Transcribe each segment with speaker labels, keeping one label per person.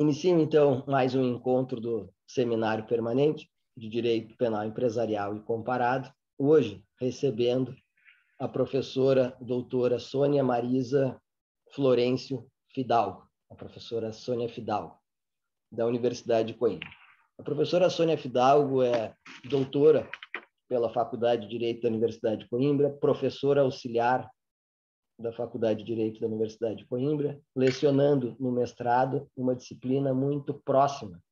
Speaker 1: Inicio, então, mais um encontro do Seminário Permanente de Direito Penal Empresarial e Comparado, hoje recebendo a professora doutora Sônia Marisa Florencio Fidalgo, a professora Sônia Fidalgo, da Universidade de Coimbra. A professora Sônia Fidalgo é doutora pela Faculdade de Direito da Universidade de Coimbra, professora auxiliar da Faculdade de Direito da Universidade de Coimbra, lecionando no mestrado uma disciplina muito próxima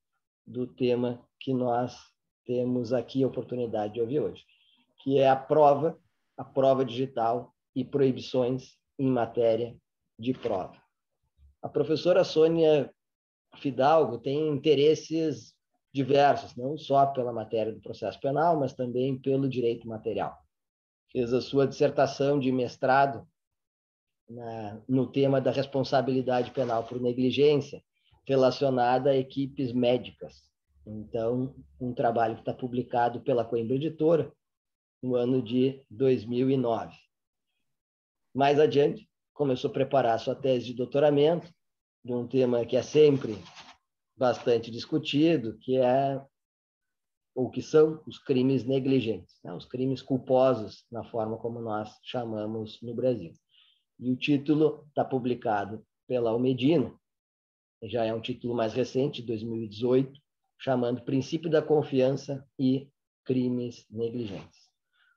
Speaker 1: do tema que nós temos aqui a oportunidade de ouvir hoje, que é a prova digital e proibições em matéria de prova. A professora Sônia Fidalgo tem interesses diversos, não só pela matéria do processo penal, mas também pelo direito material. Fez a sua dissertação de mestrado no tema da responsabilidade penal por negligência relacionada a equipes médicas. Então, um trabalho que está publicado pela Coimbra Editora no ano de 2009. Mais adiante, começou a preparar sua tese de doutoramento de um tema que é sempre bastante discutido, que é ou que são os crimes negligentes, né? Os crimes culposos, na forma como nós chamamos no Brasil. E o título está publicado pela Almedina, já é um título mais recente, 2018, chamando Princípio da Confiança e Crimes Negligentes.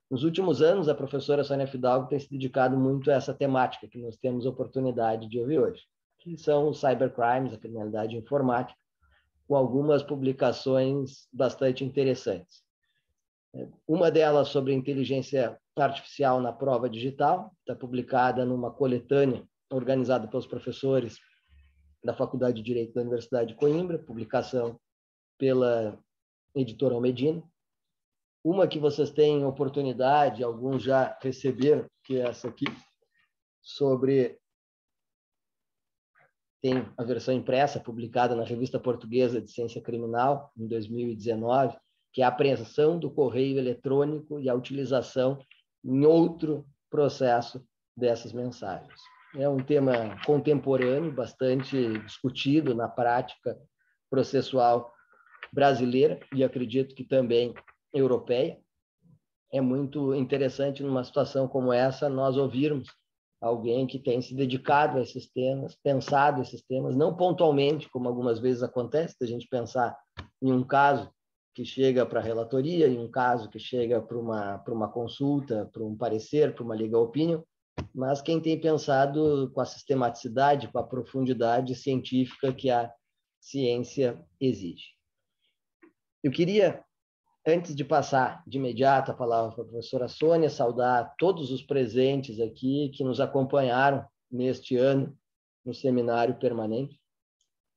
Speaker 1: Nos últimos anos, a professora Sônia Fidalgo tem se dedicado muito a essa temática que nós temos oportunidade de ouvir hoje, que são os cybercrimes, a criminalidade informática, com algumas publicações bastante interessantes. Uma delas sobre inteligência artificial na prova digital, está publicada numa coletânea organizada pelos professores da Faculdade de Direito da Universidade de Coimbra, publicação pela editora Almedina. Uma que vocês têm oportunidade, alguns já receberam, que é essa aqui, tem a versão impressa, publicada na Revista Portuguesa de Ciência Criminal, em 2019, que é a apreensão do correio eletrônico e a utilização em outro processo dessas mensagens. É um tema contemporâneo, bastante discutido na prática processual brasileira e acredito que também europeia. É muito interessante, numa situação como essa, nós ouvirmos alguém que tem se dedicado a esses temas, pensado esses temas, não pontualmente, como algumas vezes acontece, da gente pensar em um caso que chega para a relatoria, em um caso que chega para uma consulta, para um parecer, para uma legal opinion, mas quem tem pensado com a sistematicidade, com a profundidade científica que a ciência exige. Eu queria, antes de passar de imediato a palavra para a professora Sônia, saudar todos os presentes aqui que nos acompanharam neste ano no Seminário Permanente.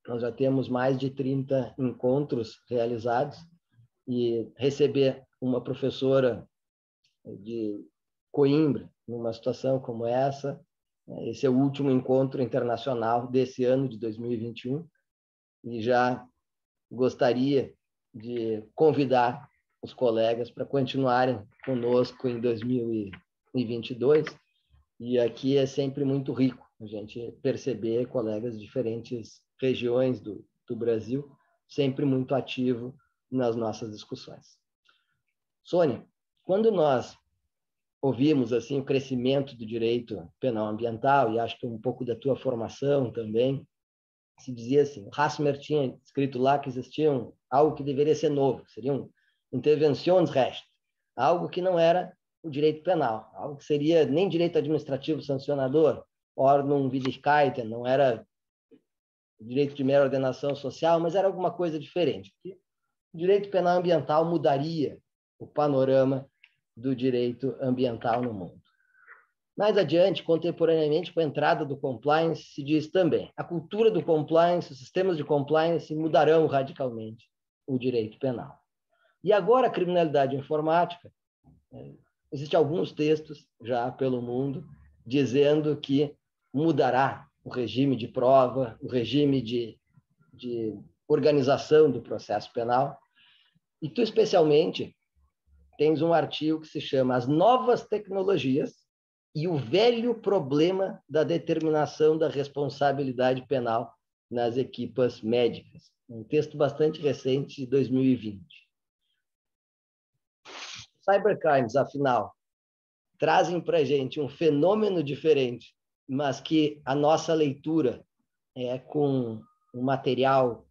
Speaker 1: Nós já temos mais de 30 encontros realizados e receber uma professora de Coimbra numa situação como essa, esse é o último encontro internacional desse ano de 2021 e já gostaria de convidar os colegas para continuarem conosco em 2022. E aqui é sempre muito rico a gente perceber colegas de diferentes regiões do Brasil, sempre muito ativo nas nossas discussões. Sônia, quando nós ouvimos assim o crescimento do direito penal ambiental, e acho que um pouco da tua formação também, se dizia assim, o Hasmer tinha escrito lá que existia algo que deveria ser novo, seriam Interventionsrecht, algo que não era o direito penal, algo que seria nem direito administrativo sancionador, Ordnungswidrigkeiten, não era direito de mera ordenação social, mas era alguma coisa diferente. O direito penal ambiental mudaria o panorama do direito ambiental no mundo. Mais adiante, contemporaneamente, com a entrada do compliance, se diz também a cultura do compliance, os sistemas de compliance mudarão radicalmente o direito penal. E agora a criminalidade informática, existem alguns textos já pelo mundo dizendo que mudará o regime de prova, o regime de organização do processo penal. E tu, especialmente, tens um artigo que se chama As Novas Tecnologias e o Velho Problema da Determinação da Responsabilidade Penal nas equipas médicas. Um texto bastante recente, de 2020. Cybercrimes, afinal, trazem para a gente um fenômeno diferente, mas que a nossa leitura é com um material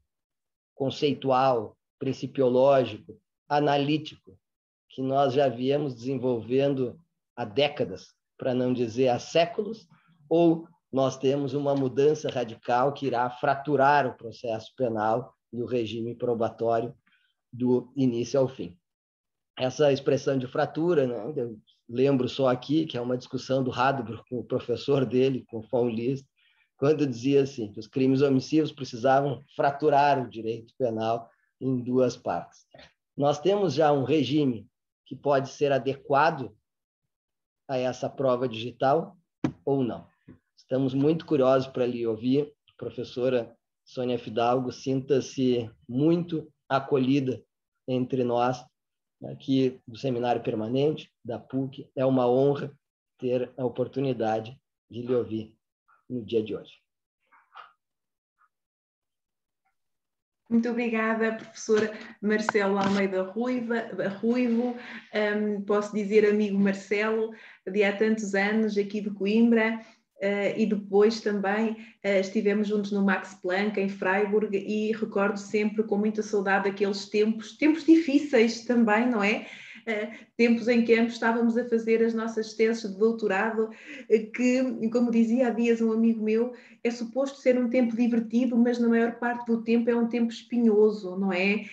Speaker 1: conceitual, principiológico, analítico, que nós já viemos desenvolvendo há décadas, para não dizer há séculos, ou nós temos uma mudança radical que irá fraturar o processo penal e o regime probatório do início ao fim. Essa expressão de fratura, né, eu lembro só aqui, que é uma discussão do Hadbro com o professor dele, com o von List, quando dizia assim, que os crimes omissivos precisavam fraturar o direito penal em duas partes. Nós temos já um regime que pode ser adequado a essa prova digital ou não. Estamos muito curiosos para lhe ouvir. Professora Sônia Fidalgo, sinta-se muito acolhida entre nós aqui do Seminário Permanente da PUC. É uma honra ter a oportunidade de lhe ouvir no dia de hoje.
Speaker 2: Muito obrigada, professora Marcelo Almeida Ruivo. Posso dizer amigo Marcelo, de há tantos anos, aqui de Coimbra, e depois também estivemos juntos no Max Planck, em Freiburg, e recordo sempre com muita saudade aqueles tempos difíceis também, não é? Tempos em que ambos estávamos a fazer as nossas teses de doutorado, que, como dizia há dias um amigo meu, é suposto ser um tempo divertido, mas na maior parte do tempo é um tempo espinhoso, não é?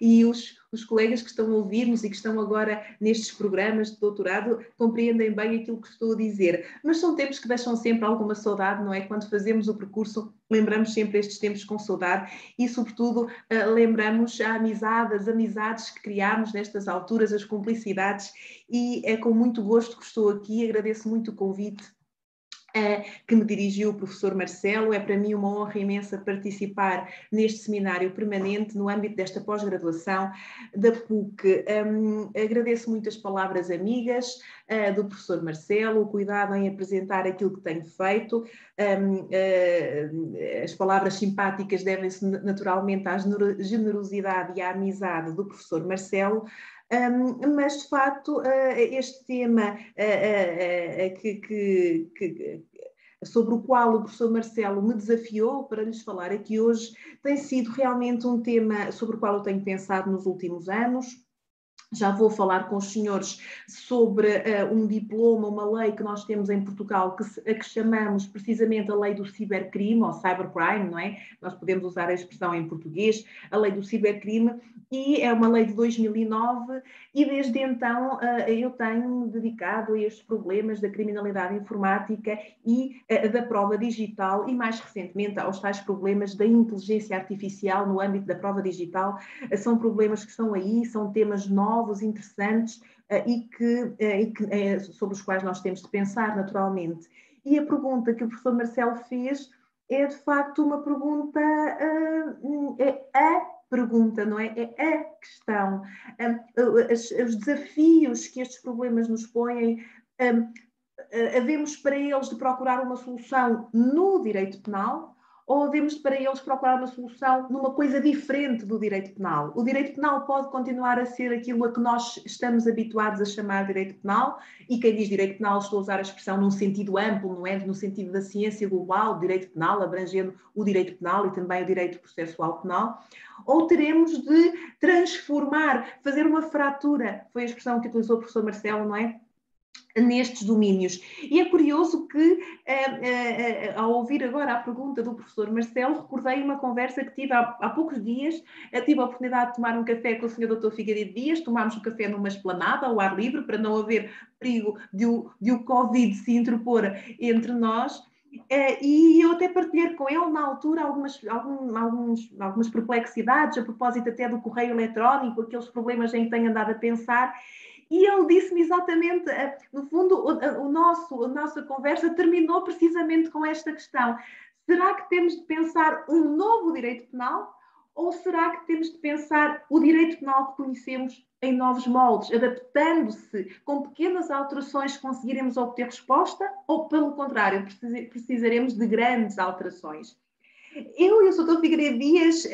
Speaker 2: E os colegas que estão a ouvir-nos e que estão agora nestes programas de doutorado compreendem bem aquilo que estou a dizer. Mas são tempos que deixam sempre alguma saudade, não é? Quando fazemos o percurso, lembramos sempre estes tempos com saudade e, sobretudo, lembramos as amizades que criámos nestas alturas, as cumplicidades, e é com muito gosto que estou aqui. Agradeço muito o convite que me dirigiu o professor Marcelo. É para mim uma honra imensa participar neste seminário permanente no âmbito desta pós-graduação da PUC. Agradeço muito as palavras amigas do professor Marcelo, o cuidado em apresentar aquilo que tenho feito. As palavras simpáticas devem-se naturalmente à generosidade e à amizade do professor Marcelo. Mas, de facto, este tema sobre o qual o professor Marcelo me desafiou para lhes falar aqui hoje tem sido realmente um tema sobre o qual eu tenho pensado nos últimos anos. Já vou falar com os senhores sobre um diploma, uma lei que nós temos em Portugal, que chamamos precisamente a lei do cibercrime, ou cybercrime, não é? Nós podemos usar a expressão em português, a lei do cibercrime, e é uma lei de 2009, e desde então eu tenho dedicado a estes problemas da criminalidade informática e da prova digital, e mais recentemente aos tais problemas da inteligência artificial no âmbito da prova digital. São problemas que estão aí, são temas novos, interessantes, sobre os quais nós temos de pensar naturalmente. E a pergunta que o professor Marcelo fez é de facto uma pergunta, pergunta, não é? É a questão. Os desafios que estes problemas nos põem, havemos para eles de procurar uma solução no direito penal, ou devemos para eles procurar uma solução numa coisa diferente do direito penal? O direito penal pode continuar a ser aquilo a que nós estamos habituados a chamar direito penal, e quem diz direito penal, estou a usar a expressão num sentido amplo, não é? No sentido da ciência global, direito penal, abrangendo o direito penal e também o direito processual penal, ou teremos de transformar, fazer uma fratura, foi a expressão que utilizou o professor Marcelo, não é? Nestes domínios. E é curioso que, ao ouvir agora a pergunta do professor Marcelo, recordei uma conversa que tive há poucos dias. Tive a oportunidade de tomar um café com o Sr. Dr. Figueiredo Dias, tomámos um café numa esplanada, ao ar livre, para não haver perigo de o Covid se interpor entre nós. E eu até partilhei com ele, na altura, algumas perplexidades, a propósito até do correio eletrónico, aqueles problemas em que tenho andado a pensar. E ele disse-me exatamente, no fundo, a nossa conversa terminou precisamente com esta questão. Será que temos de pensar um novo direito penal? Ou será que temos de pensar o direito penal que conhecemos em novos moldes, adaptando-se com pequenas alterações conseguiremos obter resposta? Ou, pelo contrário, precisaremos de grandes alterações? Eu e o Sr. Figueiredo Dias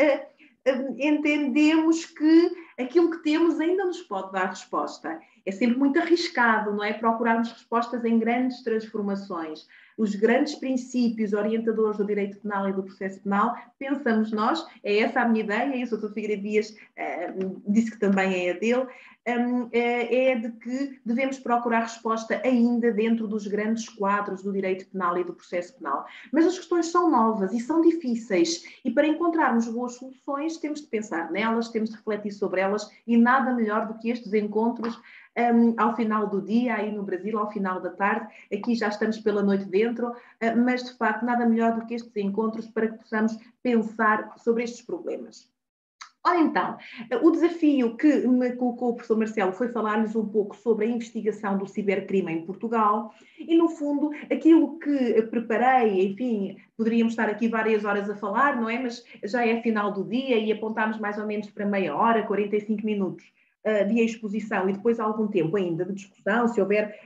Speaker 2: entendemos que aquilo que temos ainda nos pode dar resposta. É sempre muito arriscado, não é? Procurarmos respostas em grandes transformações. Os grandes princípios orientadores do direito penal e do processo penal, pensamos nós, é essa a minha ideia, e o Sr. Figueiredo Dias disse que também é a dele, é de que devemos procurar resposta ainda dentro dos grandes quadros do direito penal e do processo penal. Mas as questões são novas e são difíceis, e para encontrarmos boas soluções temos de pensar nelas, temos de refletir sobre elas, e nada melhor do que estes encontros ao final do dia, aí no Brasil, ao final da tarde. Aqui já estamos pela noite dentro, mas de facto nada melhor do que estes encontros para que possamos pensar sobre estes problemas. Ora então, o desafio que me colocou o professor Marcelo foi falar-lhes um pouco sobre a investigação do cibercrime em Portugal e, no fundo, aquilo que preparei, enfim, poderíamos estar aqui várias horas a falar, não é? Mas já é final do dia e apontámos mais ou menos para meia hora, 45 minutos de exposição e depois algum tempo ainda de discussão, se houver,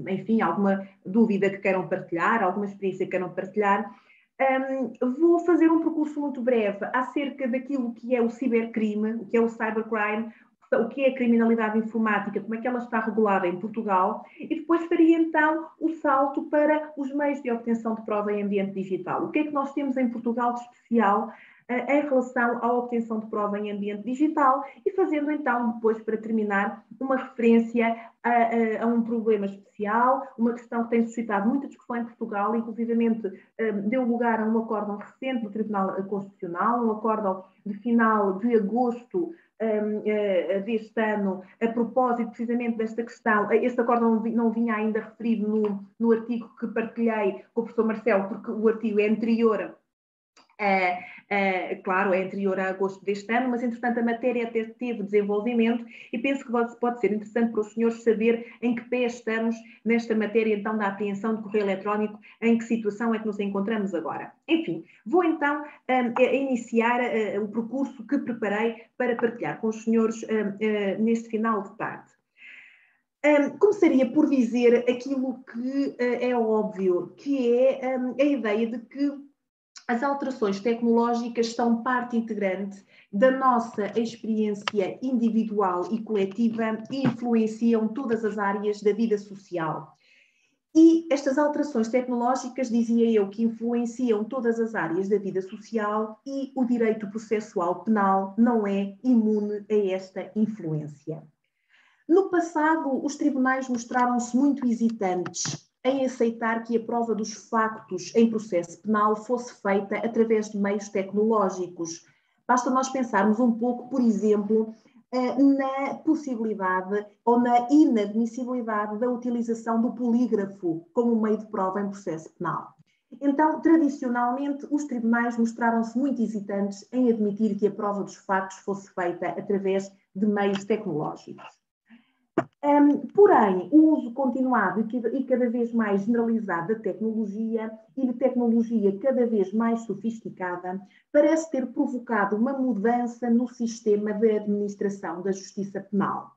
Speaker 2: enfim, alguma dúvida que queiram partilhar, alguma experiência que queiram partilhar. Vou fazer um percurso muito breve acerca daquilo que é o cibercrime, o que é o cybercrime, o que é a criminalidade informática, como é que ela está regulada em Portugal, e depois faria então o salto para os meios de obtenção de prova em ambiente digital. O que é que nós temos em Portugal de especial em relação à obtenção de prova em ambiente digital, e fazendo então, depois, para terminar, uma referência a um problema especial, uma questão que tem suscitado muita discussão em Portugal, inclusivamente deu lugar a um acórdão recente do Tribunal Constitucional, um acórdão de final de agosto deste ano, a propósito precisamente desta questão. Este acórdão não vinha ainda referido no artigo que partilhei com o professor Marcelo, porque o artigo é anterior. Claro, é anterior a agosto deste ano, mas entretanto a matéria até teve desenvolvimento e penso que pode ser interessante para os senhores saber em que pé estamos nesta matéria então da apreensão de correio eletrónico, em que situação é que nos encontramos agora. Enfim, vou então iniciar o percurso que preparei para partilhar com os senhores neste final de tarde. Começaria por dizer aquilo que é óbvio, que é a ideia de que as alterações tecnológicas são parte integrante da nossa experiência individual e coletiva e influenciam todas as áreas da vida social. E estas alterações tecnológicas, dizia eu, que influenciam todas as áreas da vida social, e o direito processual penal não é imune a esta influência. No passado, os tribunais mostraram-se muito hesitantes em aceitar que a prova dos factos em processo penal fosse feita através de meios tecnológicos. Basta nós pensarmos um pouco, por exemplo, na possibilidade ou na inadmissibilidade da utilização do polígrafo como meio de prova em processo penal. Então, tradicionalmente, os tribunais mostraram-se muito hesitantes em admitir que a prova dos factos fosse feita através de meios tecnológicos. Porém, o uso continuado e cada vez mais generalizado da tecnologia e de tecnologia cada vez mais sofisticada parece ter provocado uma mudança no sistema de administração da justiça penal.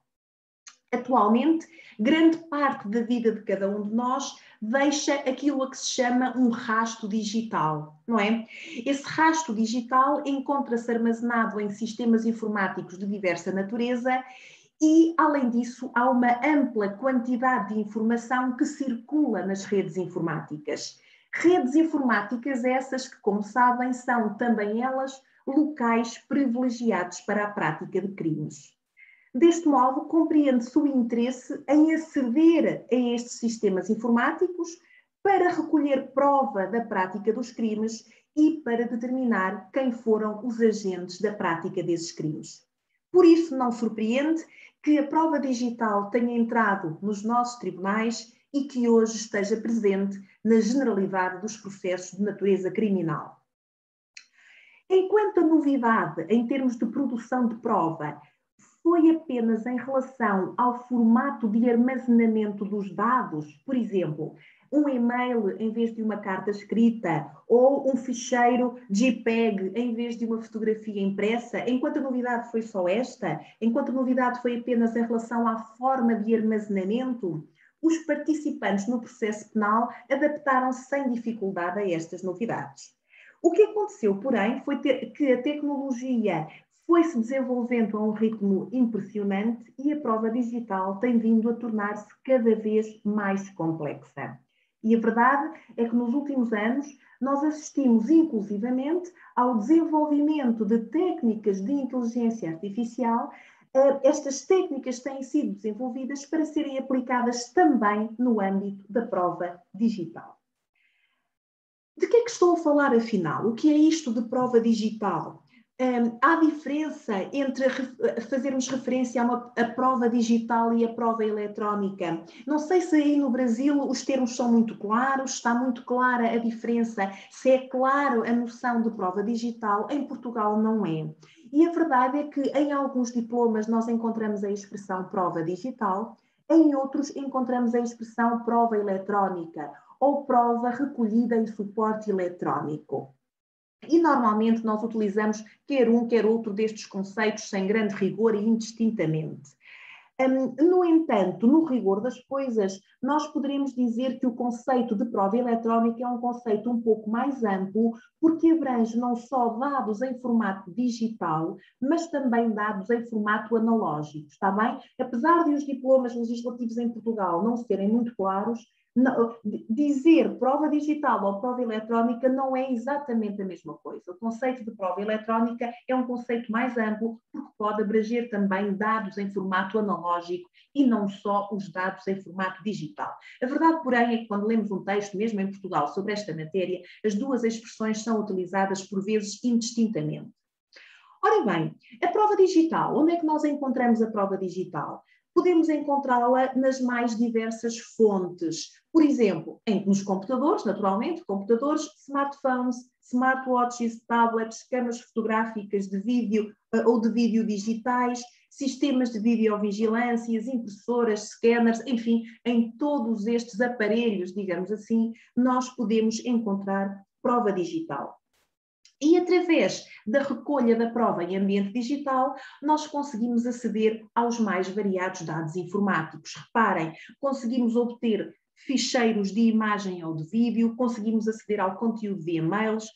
Speaker 2: Atualmente, grande parte da vida de cada um de nós deixa aquilo a que se chama um rastro digital, não é? Esse rastro digital encontra-se armazenado em sistemas informáticos de diversa natureza. E, além disso, há uma ampla quantidade de informação que circula nas redes informáticas. Redes informáticas essas que, como sabem, são também elas locais privilegiados para a prática de crimes. Deste modo, compreende-se o interesse em aceder a estes sistemas informáticos para recolher prova da prática dos crimes e para determinar quem foram os agentes da prática desses crimes. Por isso, não surpreende que a prova digital tenha entrado nos nossos tribunais e que hoje esteja presente na generalidade dos processos de natureza criminal. Enquanto a novidade em termos de produção de prova foi apenas em relação ao formato de armazenamento dos dados, por exemplo, um e-mail em vez de uma carta escrita ou um ficheiro JPEG em vez de uma fotografia impressa, enquanto a novidade foi só esta, enquanto a novidade foi apenas em relação à forma de armazenamento, os participantes no processo penal adaptaram-se sem dificuldade a estas novidades. O que aconteceu, porém, foi que a tecnologia foi-se desenvolvendo a um ritmo impressionante e a prova digital tem vindo a tornar-se cada vez mais complexa. E a verdade é que nos últimos anos nós assistimos inclusivamente ao desenvolvimento de técnicas de inteligência artificial. Estas técnicas têm sido desenvolvidas para serem aplicadas também no âmbito da prova digital. De que é que estou a falar, afinal? O que é isto de prova digital? Há diferença entre fazermos referência a prova digital e a prova eletrónica? Não sei se aí no Brasil os termos são muito claros, está muito clara a diferença, se é claro a noção de prova digital, em Portugal não é. E a verdade é que em alguns diplomas nós encontramos a expressão prova digital, em outros encontramos a expressão prova eletrónica ou prova recolhida em suporte eletrónico. E normalmente nós utilizamos quer um, quer outro destes conceitos sem grande rigor e indistintamente. No entanto, no rigor das coisas, nós poderemos dizer que o conceito de prova eletrónica é um conceito um pouco mais amplo, porque abrange não só dados em formato digital, mas também dados em formato analógico, está bem? Apesar de os diplomas legislativos em Portugal não serem muito claros, não, dizer prova digital ou prova eletrónica não é exatamente a mesma coisa. O conceito de prova eletrónica é um conceito mais amplo, porque pode abranger também dados em formato analógico e não só os dados em formato digital. A verdade, porém, é que quando lemos um texto, mesmo em Portugal, sobre esta matéria, as duas expressões são utilizadas por vezes indistintamente. Ora bem, a prova digital, onde é que nós encontramos a prova digital? Podemos encontrá-la nas mais diversas fontes. Por exemplo, nos computadores, naturalmente, computadores, smartphones, smartwatches, tablets, câmaras fotográficas de vídeo ou de vídeo digitais, sistemas de videovigilâncias, impressoras, scanners, enfim, em todos estes aparelhos, digamos assim, nós podemos encontrar prova digital. E através da recolha da prova em ambiente digital, nós conseguimos aceder aos mais variados dados informáticos. Reparem, conseguimos obter ficheiros de imagem ou de vídeo, conseguimos aceder ao conteúdo de e-mails,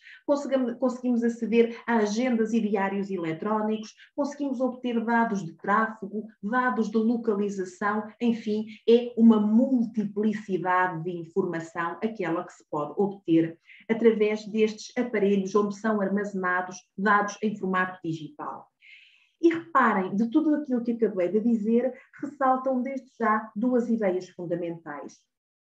Speaker 2: conseguimos aceder a agendas e diários eletrónicos, conseguimos obter dados de tráfego, dados de localização, enfim, é uma multiplicidade de informação aquela que se pode obter através destes aparelhos onde são armazenados dados em formato digital. E reparem, de tudo aquilo que acabei de dizer, ressaltam desde já duas ideias fundamentais.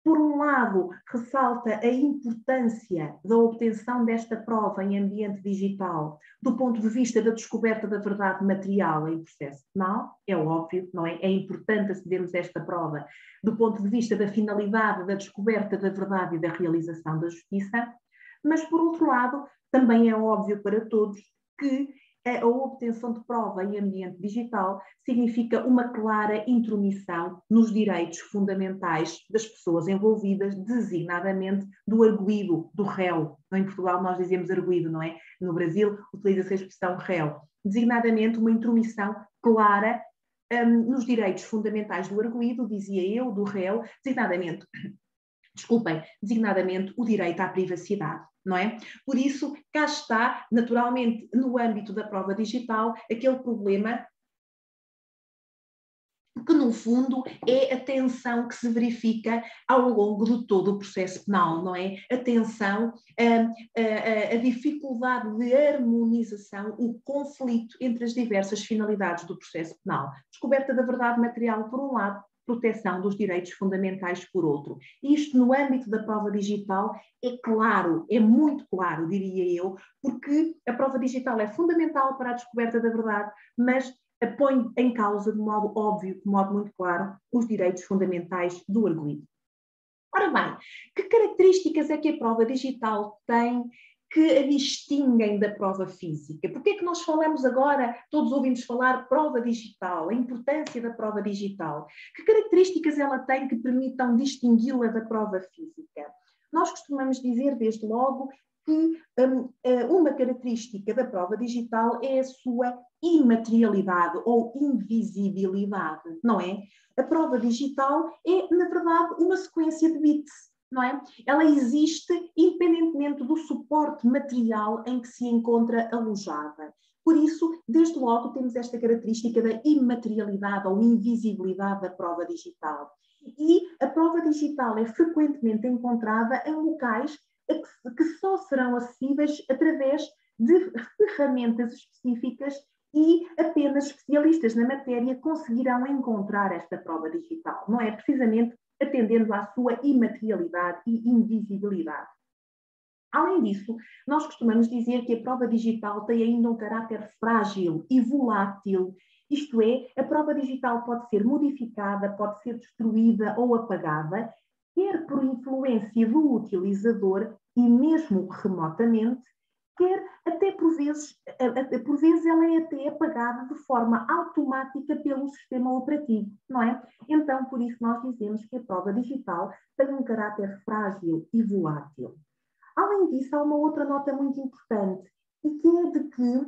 Speaker 2: Por um lado, ressalta a importância da obtenção desta prova em ambiente digital do ponto de vista da descoberta da verdade material em processo penal, é óbvio, não é? É importante acedermos a esta prova do ponto de vista da finalidade da descoberta da verdade e da realização da justiça, mas, por outro lado, também é óbvio para todos que a obtenção de prova em ambiente digital significa uma clara intromissão nos direitos fundamentais das pessoas envolvidas, designadamente do arguido, do réu. Em Portugal nós dizemos arguido, não é? No Brasil utiliza-se a expressão réu. Designadamente uma intromissão clara nos direitos fundamentais do arguido, dizia eu, do réu, designadamente o direito à privacidade, não é? Por isso, cá está, naturalmente, no âmbito da prova digital, aquele problema que, no fundo, é a tensão que se verifica ao longo de todo o processo penal, não é? A tensão, a dificuldade de harmonização, o conflito entre as diversas finalidades do processo penal. Descoberta da verdade material, por um lado, proteção dos direitos fundamentais por outro. Isto no âmbito da prova digital é claro, é muito claro, diria eu, porque a prova digital é fundamental para a descoberta da verdade, mas põe em causa de modo óbvio, de modo muito claro, os direitos fundamentais do arguido. Ora bem, que características é que a prova digital tem que a distinguem da prova física? Porque é que nós falamos agora, todos ouvimos falar prova digital, a importância da prova digital? Que características ela tem que permitam distingui-la da prova física? Nós costumamos dizer, desde logo, que uma característica da prova digital é a sua imaterialidade ou invisibilidade, não é? A prova digital é, na verdade, uma sequência de bits. não é? Ela existe independentemente do suporte material em que se encontra alojada. Por isso, desde logo, temos esta característica da imaterialidade ou invisibilidade da prova digital. E a prova digital é frequentemente encontrada em locais que só serão acessíveis através de ferramentas específicas e apenas especialistas na matéria conseguirão encontrar esta prova digital. Não é? Precisamente atendendo à sua imaterialidade e invisibilidade. Além disso, nós costumamos dizer que a prova digital tem ainda um caráter frágil e volátil, isto é, a prova digital pode ser modificada, pode ser destruída ou apagada, quer por influência do utilizador e mesmo remotamente, quer até por vezes ela é até apagada de forma automática pelo sistema operativo, não é? Então, por isso nós dizemos que a prova digital tem um caráter frágil e volátil. Além disso, há uma outra nota muito importante, e que é de que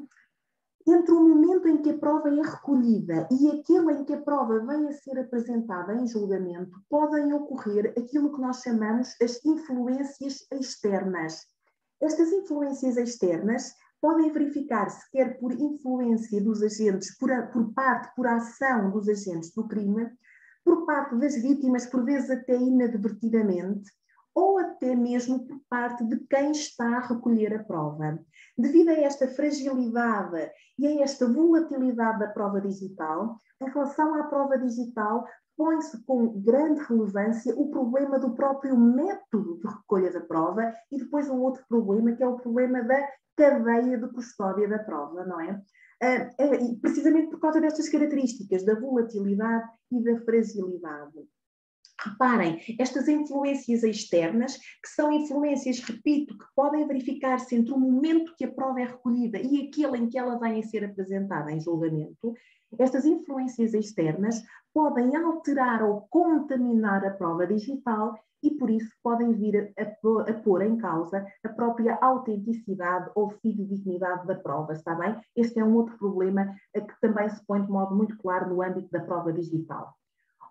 Speaker 2: entre o momento em que a prova é recolhida e aquele em que a prova vem a ser apresentada em julgamento, podem ocorrer aquilo que nós chamamos as influências externas. Estas influências externas podem verificar-se quer por influência dos agentes, por ação dos agentes do crime, por parte das vítimas, por vezes até inadvertidamente, ou até mesmo por parte de quem está a recolher a prova. Devido a esta fragilidade e a esta volatilidade da prova digital, em relação à prova digital, põe-se com grande relevância o problema do próprio método de recolha da prova e depois um outro problema, que é o problema da cadeia de custódia da prova, não é? Precisamente por causa destas características, da volatilidade e da fragilidade. Reparem, estas influências externas, que são influências, repito, que podem verificar-se entre o momento que a prova é recolhida e aquele em que ela vai a ser apresentada em julgamento, estas influências externas podem alterar ou contaminar a prova digital e, por isso, podem vir a pôr em causa a própria autenticidade ou fidedignidade da prova, está bem? Este é um outro problema que também se põe de modo muito claro no âmbito da prova digital.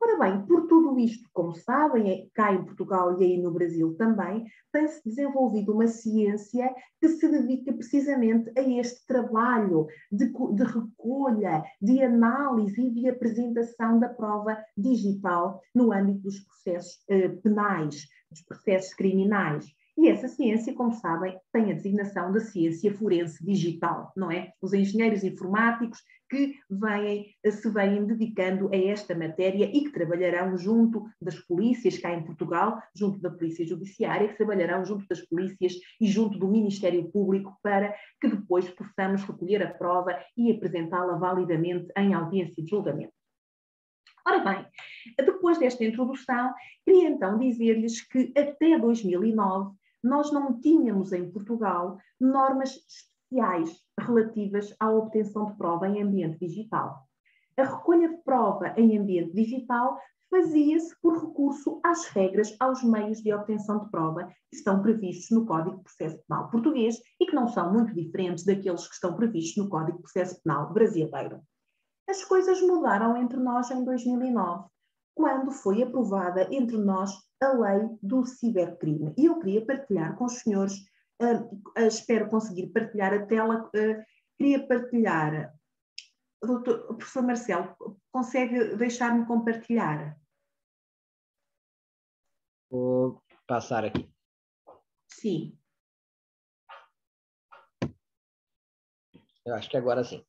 Speaker 2: Ora bem, por tudo isto, como sabem, cá em Portugal e aí no Brasil também, tem-se desenvolvido uma ciência que se dedica precisamente a este trabalho de recolha, de análise e de apresentação da prova digital no âmbito dos processos penais, dos processos criminais. E essa ciência, como sabem, tem a designação da ciência forense digital, não é? Os engenheiros informáticos que se vêm dedicando a esta matéria e que trabalharão junto das polícias cá em Portugal, junto da Polícia Judiciária, que trabalharão junto das polícias e junto do Ministério Público para que depois possamos recolher a prova e apresentá-la validamente em audiência de julgamento. Ora bem, depois desta introdução, queria então dizer-lhes que até 2009 nós não tínhamos em Portugal normas especiais relativas à obtenção de prova em ambiente digital. A recolha de prova em ambiente digital fazia-se por recurso às regras, aos meios de obtenção de prova que estão previstos no Código de Processo Penal português e que não são muito diferentes daqueles que estão previstos no Código de Processo Penal brasileiro. As coisas mudaram entre nós em 2009, quando foi aprovada entre nós a lei do cibercrime. E eu queria partilhar com os senhores, espero conseguir partilhar a tela, queria partilhar. O professor Marcelo, consegue deixar-me compartilhar?
Speaker 1: Vou passar aqui.
Speaker 2: Sim.
Speaker 1: Eu acho que agora sim.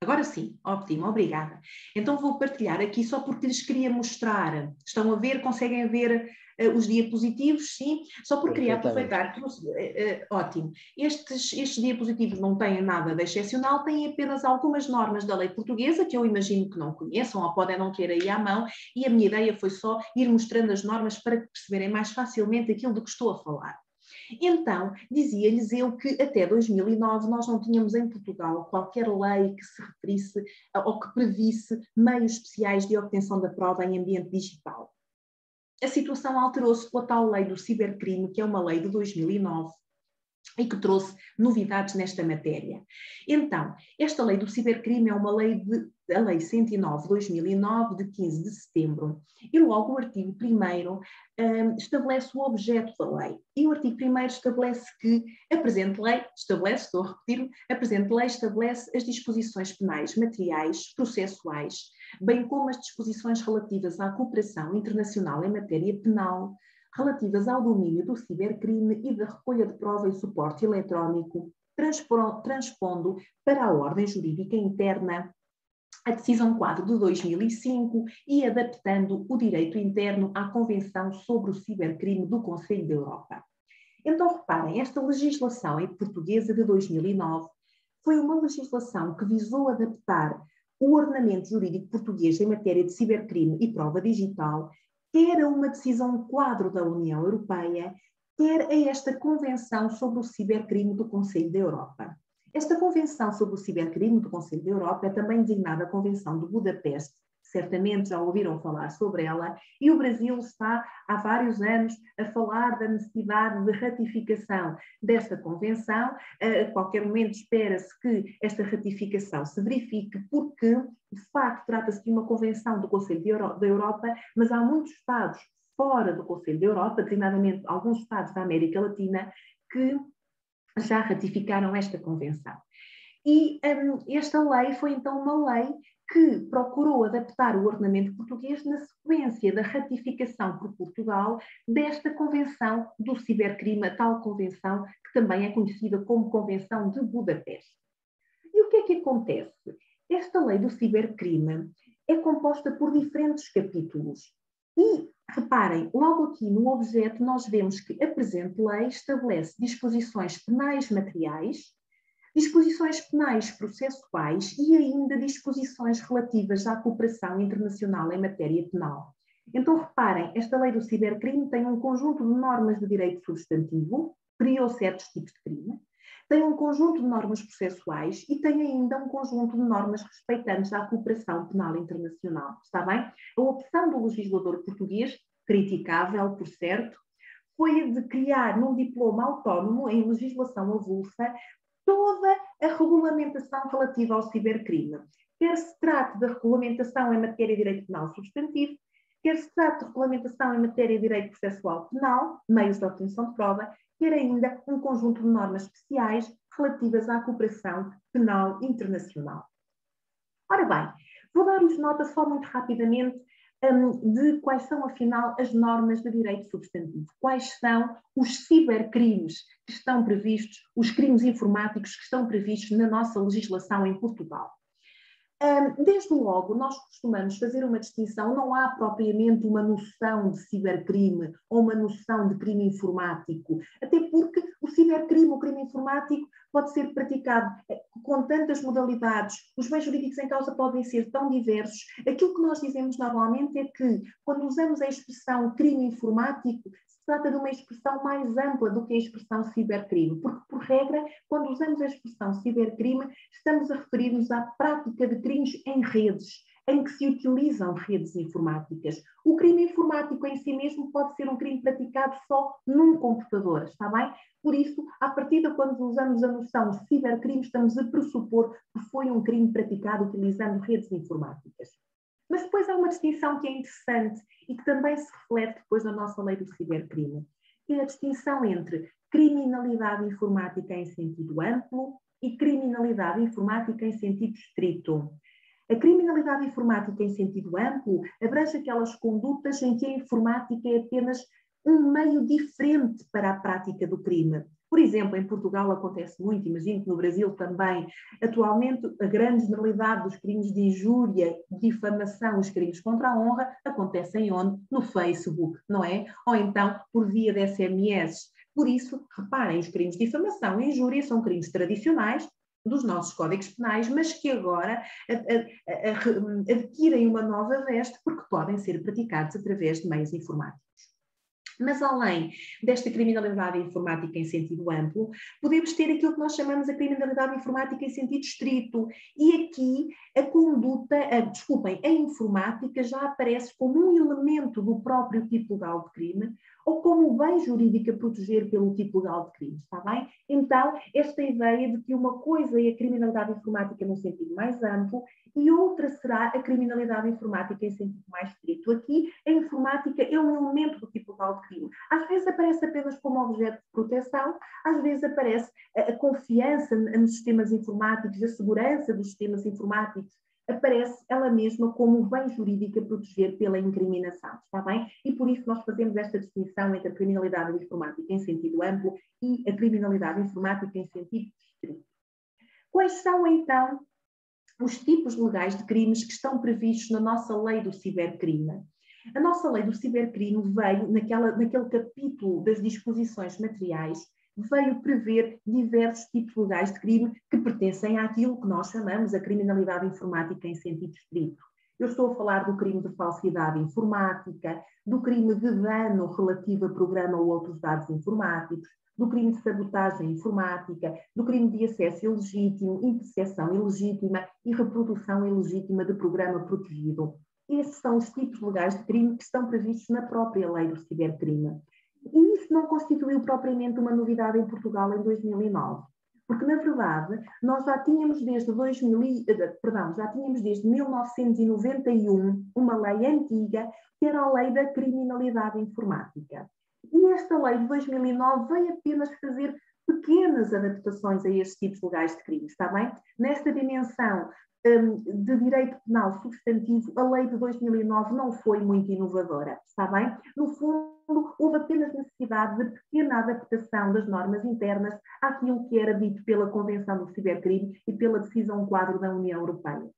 Speaker 2: Agora sim, ótimo, obrigada. Então vou partilhar aqui só porque lhes queria mostrar. Estão a ver, conseguem ver os diapositivos? Sim, só porque queria aproveitar. Ótimo. Estes diapositivos não têm nada de excepcional, têm apenas algumas normas da lei portuguesa, que eu imagino que não conheçam ou podem não ter aí à mão, e a minha ideia foi só ir mostrando as normas para perceberem mais facilmente aquilo de que estou a falar. Então, dizia-lhes eu que até 2009 nós não tínhamos em Portugal qualquer lei que se referisse ou que previsse meios especiais de obtenção da prova em ambiente digital. A situação alterou-se com a tal lei do cibercrime, que é uma lei de 2009, e que trouxe novidades nesta matéria. Então, esta lei do cibercrime é uma lei a Lei 109/2009, de 15 de setembro, e logo o artigo 1º estabelece o objeto da lei. E o artigo 1º estabelece que a presente lei, estou a repetir, a presente lei estabelece as disposições penais materiais, processuais, bem como as disposições relativas à cooperação internacional em matéria penal, relativas ao domínio do cibercrime e da recolha de prova e suporte eletrónico, transpondo para a ordem jurídica interna a decisão quadro de 2005 e adaptando o direito interno à Convenção sobre o Cibercrime do Conselho da Europa. Então, reparem, esta legislação portuguesa de 2009 foi uma legislação que visou adaptar o ordenamento jurídico português em matéria de cibercrime e prova digital, quer a uma decisão quadro da União Europeia, quer a esta Convenção sobre o Cibercrime do Conselho da Europa. Esta Convenção sobre o Cibercrime do Conselho da Europa é também designada Convenção de Budapeste, certamente já ouviram falar sobre ela, e o Brasil está há vários anos a falar da necessidade de ratificação desta Convenção. A qualquer momento espera-se que esta ratificação se verifique, porque, de facto, trata-se de uma Convenção do Conselho da Europa, mas há muitos Estados fora do Conselho da Europa, designadamente alguns Estados da América Latina, que já ratificaram esta convenção. E esta lei foi então uma lei que procurou adaptar o ordenamento português na sequência da ratificação por Portugal desta Convenção do Cibercrime, a tal convenção que também é conhecida como Convenção de Budapeste. E o que é que acontece? Esta lei do cibercrime é composta por diferentes capítulos. E, reparem, logo aqui no objeto nós vemos que a presente lei estabelece disposições penais materiais, disposições penais processuais e ainda disposições relativas à cooperação internacional em matéria penal. Então, reparem, esta lei do cibercrime tem um conjunto de normas de direito substantivo, criou certos tipos de crime, tem um conjunto de normas processuais e tem ainda um conjunto de normas respeitantes à cooperação penal internacional. Está bem? A opção do legislador português, criticável, por certo, foi a de criar num diploma autónomo, em legislação avulsa, toda a regulamentação relativa ao cibercrime. Quer se trate da regulamentação em matéria de direito penal substantivo, quer se trate de regulamentação em matéria de direito processual penal, meios de obtenção de prova, quer ainda um conjunto de normas especiais relativas à cooperação penal internacional. Ora bem, vou dar-vos nota só muito rapidamente de quais são, afinal, as normas de direito substantivo. Quais são os cibercrimes que estão previstos, os crimes informáticos que estão previstos na nossa legislação em Portugal. Desde logo, nós costumamos fazer uma distinção, não há propriamente uma noção de cibercrime ou uma noção de crime informático, até porque o cibercrime, o crime informático, pode ser praticado com tantas modalidades, os meios jurídicos em causa podem ser tão diversos. Aquilo que nós dizemos normalmente é que, quando usamos a expressão crime informático, se trata de uma expressão mais ampla do que a expressão cibercrime, porque, por regra, quando usamos a expressão cibercrime, estamos a referir-nos à prática de crimes em redes, em que se utilizam redes informáticas. O crime informático em si mesmo pode ser um crime praticado só num computador, está bem? Por isso, à partida, quando usamos a noção de cibercrime, estamos a pressupor que foi um crime praticado utilizando redes informáticas. Mas depois há uma distinção que é interessante e que também se reflete depois na nossa lei do cibercrime, que é a distinção entre criminalidade informática em sentido amplo e criminalidade informática em sentido estrito. A criminalidade informática em sentido amplo abrange aquelas condutas em que a informática é apenas um meio diferente para a prática do crime. Por exemplo, em Portugal acontece muito, imagino que no Brasil também. Atualmente, a grande generalidade dos crimes de injúria, difamação, os crimes contra a honra, acontecem onde? No Facebook, não é? Ou então por via de SMS. Por isso, reparem, os crimes de difamação e injúria são crimes tradicionais dos nossos códigos penais, mas que agora adquirem uma nova veste porque podem ser praticados através de meios informáticos. Mas além desta criminalidade informática em sentido amplo, podemos ter aquilo que nós chamamos a criminalidade informática em sentido estrito. E aqui a conduta, a informática já aparece como um elemento do próprio tipo legal de crime, ou como bem jurídico a proteger pelo tipo legal de crime, está bem? Então, esta ideia de que uma coisa é a criminalidade informática num sentido mais amplo e outra será a criminalidade informática em sentido mais estrito. Aqui, a informática é um elemento do tipo legal de crime. Às vezes aparece apenas como objeto de proteção, às vezes aparece a confiança nos sistemas informáticos, a segurança dos sistemas informáticos, aparece ela mesma como bem jurídico a proteger pela incriminação, está bem? E por isso nós fazemos esta distinção entre a criminalidade informática em sentido amplo e a criminalidade informática em sentido estrito. Quais são, então, os tipos legais de crimes que estão previstos na nossa lei do cibercrime? A nossa lei do cibercrime veio, naquele capítulo das disposições materiais, veio prever diversos tipos legais de crime que pertencem àquilo que nós chamamos a criminalidade informática em sentido estrito. Eu estou a falar do crime de falsidade informática, do crime de dano relativo a programa ou outros dados informáticos, do crime de sabotagem informática, do crime de acesso ilegítimo, interseção ilegítima e reprodução ilegítima de programa protegido. Esses são os tipos legais de crime que estão previstos na própria lei do cibercrime. E isso não constituiu propriamente uma novidade em Portugal em 2009, porque, na verdade, nós já tínhamos desde 1991 uma lei antiga, que era a Lei da Criminalidade Informática. E esta lei de 2009 veio apenas fazer pequenas adaptações a estes tipos legais de crimes, está bem? Nesta dimensão de direito penal substantivo, a lei de 2009 não foi muito inovadora, está bem? No fundo, houve apenas necessidade de pequena adaptação das normas internas àquilo que era dito pela Convenção do Cibercrime e pela Decisão Quadro da União Europeia.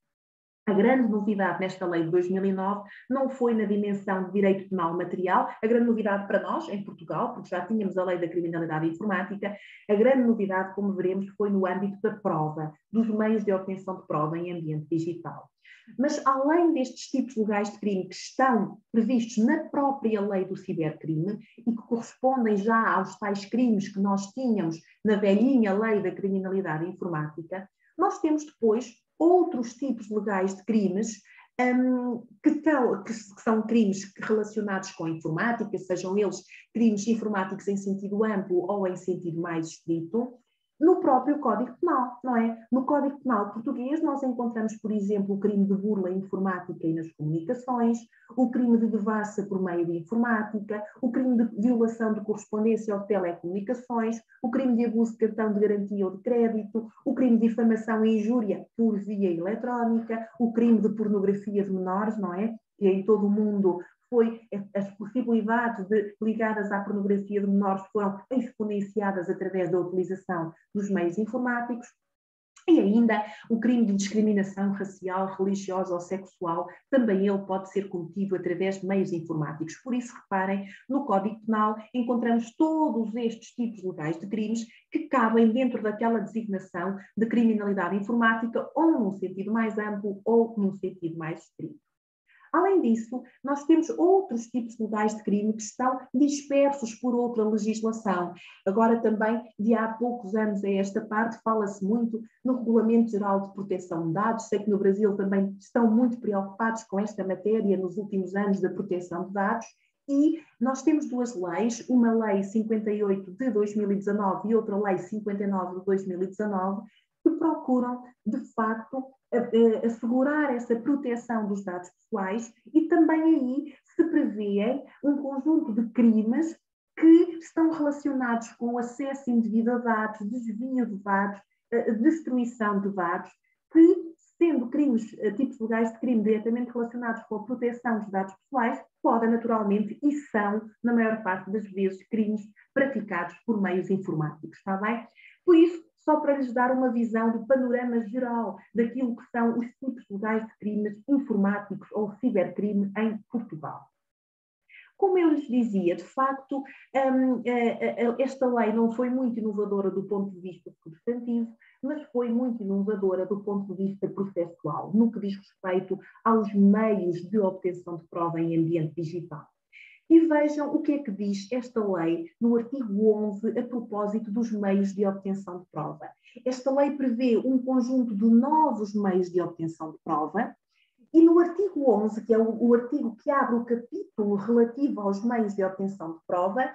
Speaker 2: A grande novidade nesta lei de 2009 não foi na dimensão de direito penal material, a grande novidade para nós, em Portugal, porque já tínhamos a lei da criminalidade informática, a grande novidade, como veremos, foi no âmbito da prova, dos meios de obtenção de prova em ambiente digital. Mas, além destes tipos legais de crime que estão previstos na própria lei do cibercrime e que correspondem já aos tais crimes que nós tínhamos na velhinha lei da criminalidade informática, nós temos depois outros tipos legais de crimes que são crimes relacionados com a informática, sejam eles crimes informáticos em sentido amplo ou em sentido mais estrito, no próprio Código Penal, não é? No Código Penal português nós encontramos, por exemplo, o crime de burla informática e nas comunicações, o crime de devassa por meio de informática, o crime de violação de correspondência ou telecomunicações, o crime de abuso de cartão de garantia ou de crédito, o crime de difamação e injúria por via eletrónica, o crime de pornografia de menores, não é? Que em todo o mundo as possibilidades ligadas à pornografia de menores foram exponenciadas através da utilização dos meios informáticos. E ainda o crime de discriminação racial, religiosa ou sexual, também ele pode ser cometido através de meios informáticos. Por isso, reparem, no Código Penal encontramos todos estes tipos legais de crimes que cabem dentro daquela designação de criminalidade informática, ou num sentido mais amplo ou num sentido mais estrito. Além disso, nós temos outros tipos legais de crime que estão dispersos por outra legislação. Agora também, de há poucos anos a esta parte, fala-se muito no Regulamento Geral de Proteção de Dados. Sei que no Brasil também estão muito preocupados com esta matéria nos últimos anos da proteção de dados. E nós temos duas leis, uma lei 58 de 2019 e outra lei 59 de 2019, que procuram, de facto, assegurar essa proteção dos dados pessoais e também aí se prevêem um conjunto de crimes que estão relacionados com o acesso indevido a dados, desvio de dados, destruição de dados, que, sendo crimes, tipos legais de crime diretamente relacionados com a proteção dos dados pessoais, podem naturalmente e são, na maior parte das vezes, crimes praticados por meios informáticos, está bem? Por isso, só para lhes dar uma visão do panorama geral daquilo que são os tipos legais de crimes informáticos ou cibercrime em Portugal. Como eu lhes dizia, de facto, esta lei não foi muito inovadora do ponto de vista substantivo, mas foi muito inovadora do ponto de vista processual, no que diz respeito aos meios de obtenção de prova em ambiente digital. E vejam o que é que diz esta lei no artigo 11 a propósito dos meios de obtenção de prova. Esta lei prevê um conjunto de novos meios de obtenção de prova E no artigo 11, que é o artigo que abre o capítulo relativo aos meios de obtenção de prova,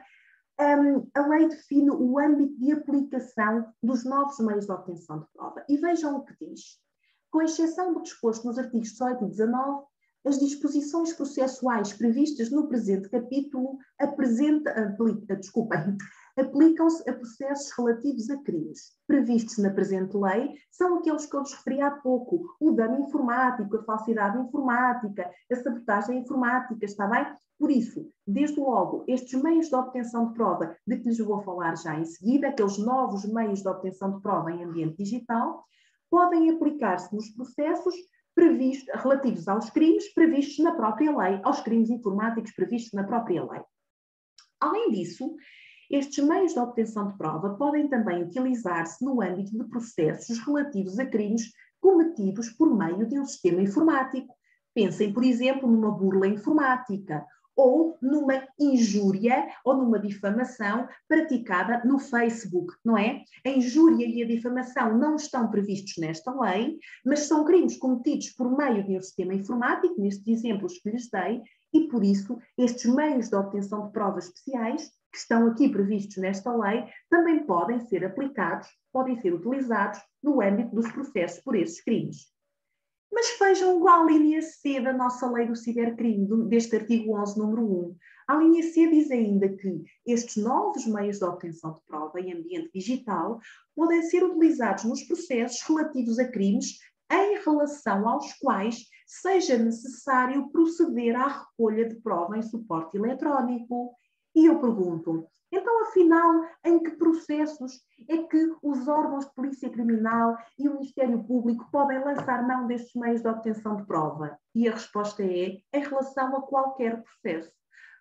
Speaker 2: a lei define o âmbito de aplicação dos novos meios de obtenção de prova. E vejam o que diz. Com exceção do disposto nos artigos 18 e 19, as disposições processuais previstas no presente capítulo aplicam-se a processos relativos a crimes. Previstos na presente lei são aqueles que eu vos referi há pouco: o dano informático, a falsidade informática, a sabotagem informática, está bem? Por isso, desde logo, estes meios de obtenção de prova, de que lhes vou falar já em seguida, aqueles novos meios de obtenção de prova em ambiente digital, podem aplicar-se nos processos relativos aos crimes previstos na própria lei, aos crimes informáticos previstos na própria lei. Além disso, estes meios de obtenção de prova podem também utilizar-se no âmbito de processos relativos a crimes cometidos por meio de um sistema informático. Pensem, por exemplo, numa burla informática, ou numa injúria ou numa difamação praticada no Facebook, não é? A injúria e a difamação não estão previstos nesta lei, mas são crimes cometidos por meio de um sistema informático, nestes exemplos que lhes dei, e por isso estes meios de obtenção de provas especiais, que estão aqui previstos nesta lei, também podem ser aplicados, podem ser utilizados no âmbito dos processos por esses crimes. Mas vejam a linha C da nossa lei do cibercrime, deste artigo 11, número 1. A linha C diz ainda que estes novos meios de obtenção de prova em ambiente digital podem ser utilizados nos processos relativos a crimes em relação aos quais seja necessário proceder à recolha de prova em suporte eletrónico. E eu pergunto, então, afinal, em que processos é que os órgãos de polícia criminal e o Ministério Público podem lançar mão destes meios de obtenção de prova? E a resposta é em relação a qualquer processo.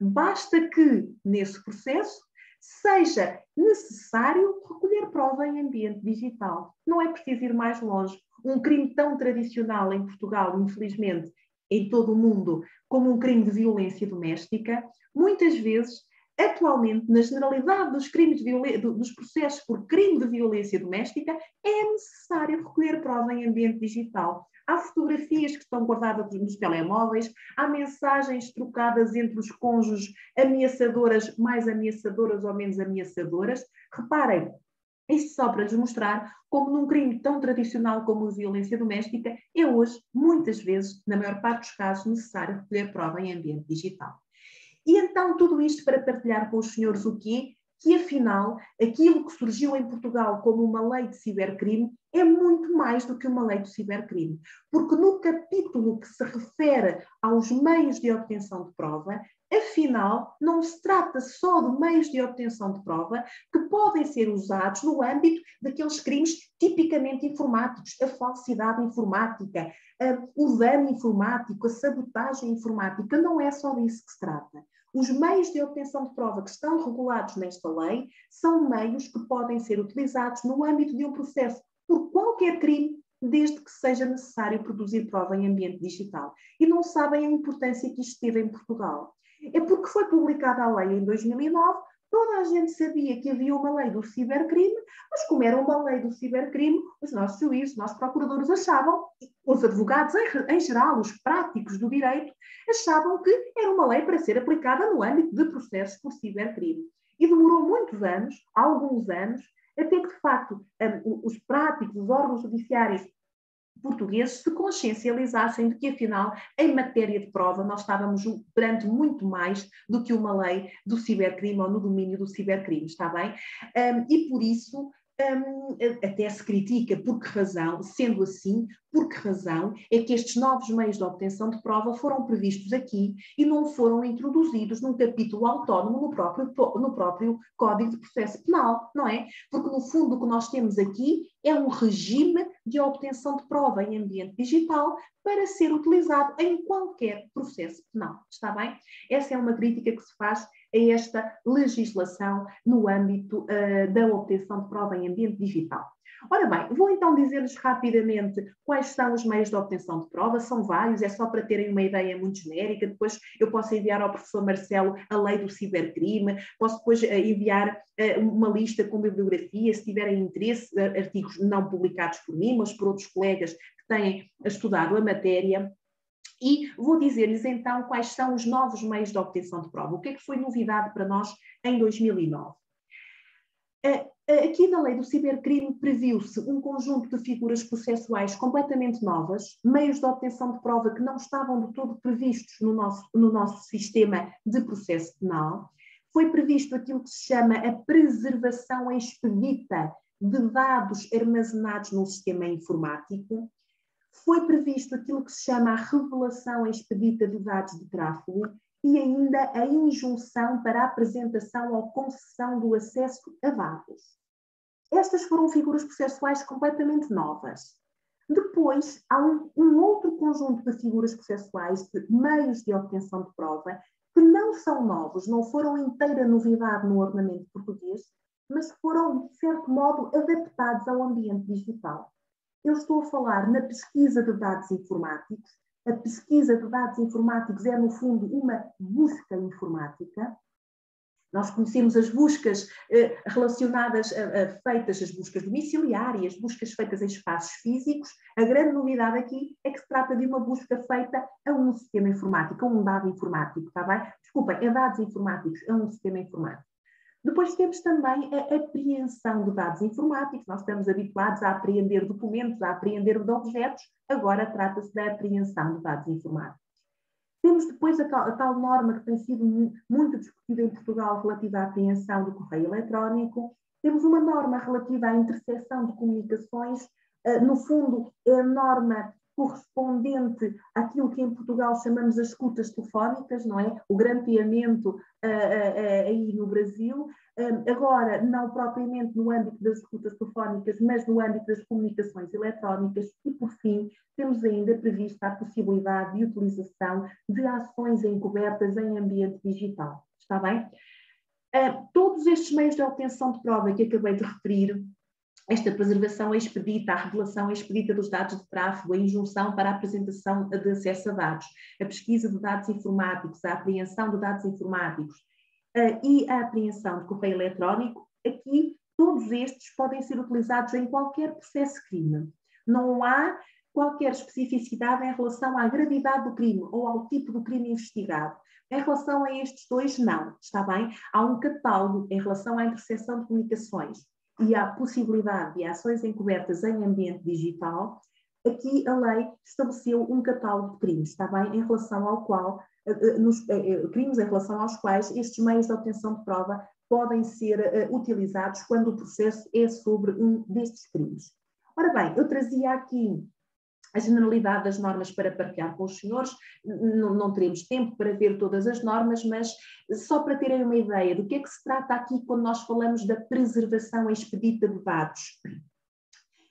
Speaker 2: Basta que, nesse processo, seja necessário recolher prova em ambiente digital. Não é preciso ir mais longe. Um crime tão tradicional em Portugal, infelizmente, em todo o mundo, como um crime de violência doméstica, muitas vezes, atualmente, na generalidade dos crimes dos processos por crime de violência doméstica, é necessário recolher prova em ambiente digital. Há fotografias que estão guardadas nos telemóveis, há mensagens trocadas entre os cônjuges ameaçadoras, mais ameaçadoras ou menos ameaçadoras. Reparem, isto só para lhes mostrar como num crime tão tradicional como a violência doméstica é hoje, muitas vezes, na maior parte dos casos, necessário recolher prova em ambiente digital. E então tudo isto para partilhar com os senhores o quê? Que afinal, aquilo que surgiu em Portugal como uma lei de cibercrime é muito mais do que uma lei de cibercrime. Porque no capítulo que se refere aos meios de obtenção de prova, afinal, não se trata só de meios de obtenção de prova que podem ser usados no âmbito daqueles crimes tipicamente informáticos, a falsidade informática, o dano informático, a sabotagem informática. Não é só disso que se trata. Os meios de obtenção de prova que estão regulados nesta lei são meios que podem ser utilizados no âmbito de um processo por qualquer crime, desde que seja necessário produzir prova em ambiente digital. E não sabem a importância que isto teve em Portugal. É porque foi publicada a lei em 2009, toda a gente sabia que havia uma lei do cibercrime, mas como era uma lei do cibercrime, os nossos juízes, os nossos procuradores achavam, os advogados em geral, os práticos do direito, achavam que era uma lei para ser aplicada no âmbito de processos por cibercrime. E demorou muitos anos, alguns anos, até que, de facto, os práticos, os órgãos judiciários portugueses se consciencializassem de que, afinal, em matéria de prova, nós estávamos perante muito mais do que uma lei do cibercrime ou no domínio do cibercrime, está bem? E por isso até se critica por que razão, sendo assim, por que razão é que estes novos meios de obtenção de prova foram previstos aqui e não foram introduzidos num capítulo autónomo no próprio Código de Processo Penal, não é? Porque, no fundo, o que nós temos aqui é um regime de obtenção de prova em ambiente digital para ser utilizado em qualquer processo penal, está bem? Essa é uma crítica que se faz a esta legislação no âmbito da obtenção de prova em ambiente digital. Ora bem, vou então dizer-lhes rapidamente quais são os meios de obtenção de prova. São vários, é só para terem uma ideia muito genérica. Depois eu posso enviar ao professor Marcelo a lei do cibercrime, posso depois enviar uma lista com bibliografia, se tiverem interesse, artigos não publicados por mim, mas por outros colegas que têm estudado a matéria. E vou dizer-lhes então quais são os novos meios de obtenção de prova. O que é que foi novidade para nós em 2009? Aqui na lei do cibercrime previu-se um conjunto de figuras processuais completamente novas, meios de obtenção de prova que não estavam de todo previstos no nosso sistema de processo penal. Foi previsto aquilo que se chama a preservação expedita de dados armazenados num sistema informático. Foi previsto aquilo que se chama a revelação expedita de dados de tráfego e ainda a injunção para a apresentação ou concessão do acesso a dados. Estas foram figuras processuais completamente novas. Depois, há um outro conjunto de figuras processuais, de meios de obtenção de prova, que não são novos, não foram inteira novidade no ordenamento português, mas foram, de certo modo, adaptados ao ambiente digital. Eu estou a falar na pesquisa de dados informáticos. A pesquisa de dados informáticos é, no fundo, uma busca informática. Nós conhecemos as buscas relacionadas, feitas, as buscas domiciliárias, buscas feitas em espaços físicos. A grande novidade aqui é que se trata de uma busca feita a um sistema informático, a um dado informático, está bem? Desculpem, a dados informáticos, a um sistema informático. Depois temos também a apreensão de dados informáticos. Nós estamos habituados a apreender documentos, a apreender objetos, agora trata-se da apreensão de dados informáticos. Temos depois a tal norma que tem sido muito discutida em Portugal relativa à apreensão do correio eletrónico. Temos uma norma relativa à interseção de comunicações. No fundo, é a norma correspondente àquilo que em Portugal chamamos as escutas telefónicas, não é? O grampeamento aí no Brasil. Agora, não propriamente no âmbito das escutas telefónicas, mas no âmbito das comunicações eletrónicas. E, por fim, temos ainda prevista a possibilidade de utilização de ações encobertas em ambiente digital. Está bem? Todos estes meios de obtenção de prova que acabei de referir, esta preservação expedita, a revelação expedita dos dados de tráfego, a injunção para a apresentação de acesso a dados, a pesquisa de dados informáticos, a apreensão de dados informáticos e a apreensão de correio eletrónico, aqui todos estes podem ser utilizados em qualquer processo de crime. Não há qualquer especificidade em relação à gravidade do crime ou ao tipo do crime investigado. Em relação a estes dois, não, está bem? Há um catálogo em relação à interseção de comunicações e à possibilidade de ações encobertas em ambiente digital. Aqui a lei estabeleceu um catálogo de crimes, está bem? Em relação ao qual, crimes em relação aos quais estes meios de obtenção de prova podem ser utilizados quando o processo é sobre um destes crimes. Ora bem, eu trazia aqui a generalidade das normas para partilhar com os senhores. Não teremos tempo para ver todas as normas, mas só para terem uma ideia do que é que se trata aqui quando nós falamos da preservação expedita de dados.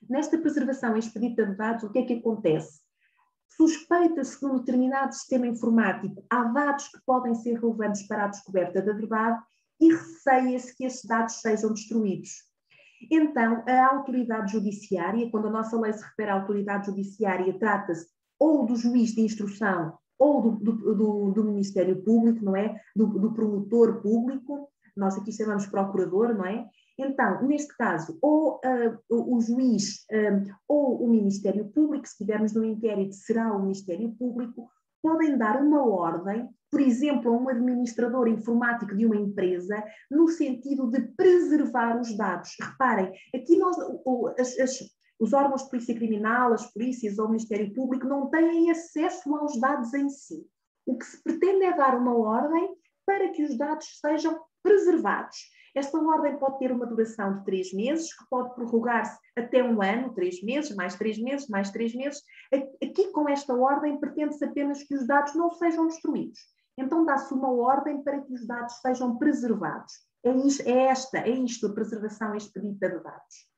Speaker 2: Nesta preservação expedita de dados, o que é que acontece? Suspeita-se que num determinado sistema informático há dados que podem ser relevantes para a descoberta da verdade e receia-se que esses dados sejam destruídos. Então, a autoridade judiciária, quando a nossa lei se refere à autoridade judiciária, trata-se ou do juiz de instrução ou do Ministério Público, não é? Do promotor público, nós aqui chamamos procurador, não é? Então, neste caso, ou o juiz ou o Ministério Público, se estivermos no inquérito, será o Ministério Público, podem dar uma ordem, por exemplo, a um administrador informático de uma empresa, no sentido de preservar os dados. Reparem, aqui os órgãos de polícia criminal, as polícias ou o Ministério Público não têm acesso aos dados em si. O que se pretende é dar uma ordem para que os dados sejam preservados. Esta ordem pode ter uma duração de 3 meses, que pode prorrogar-se até 1 ano, 3 meses, mais 3 meses, mais 3 meses. Aqui, com esta ordem, pretende-se apenas que os dados não sejam destruídos. Então, dá-se uma ordem para que os dados sejam preservados. É isto a preservação expedita de dados.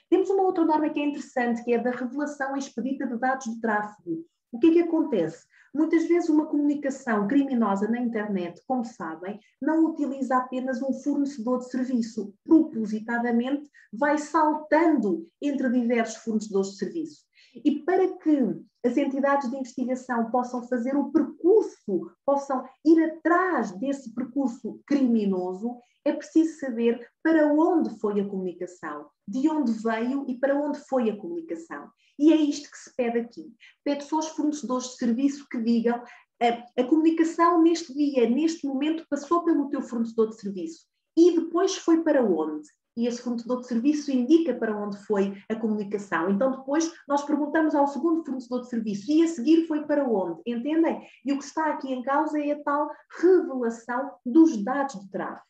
Speaker 2: Temos uma outra norma que é interessante, que é da revelação expedita de dados de tráfego. O que é que acontece? Muitas vezes uma comunicação criminosa na internet, como sabem, não utiliza apenas um fornecedor de serviço. Propositadamente vai saltando entre diversos fornecedores de serviço. E para que as entidades de investigação possam fazer o percurso percurso, possam ir atrás desse percurso criminoso, é preciso saber para onde foi a comunicação, de onde veio e para onde foi a comunicação. E é isto que se pede aqui. Pede-se aos fornecedores de serviço que digam a comunicação neste dia, neste momento, passou pelo teu fornecedor de serviço e depois foi para onde? E esse fornecedor de serviço indica para onde foi a comunicação. Então, depois, nós perguntamos ao segundo fornecedor de serviço e a seguir foi para onde? Entendem? E o que está aqui em causa é a tal revelação dos dados de tráfego.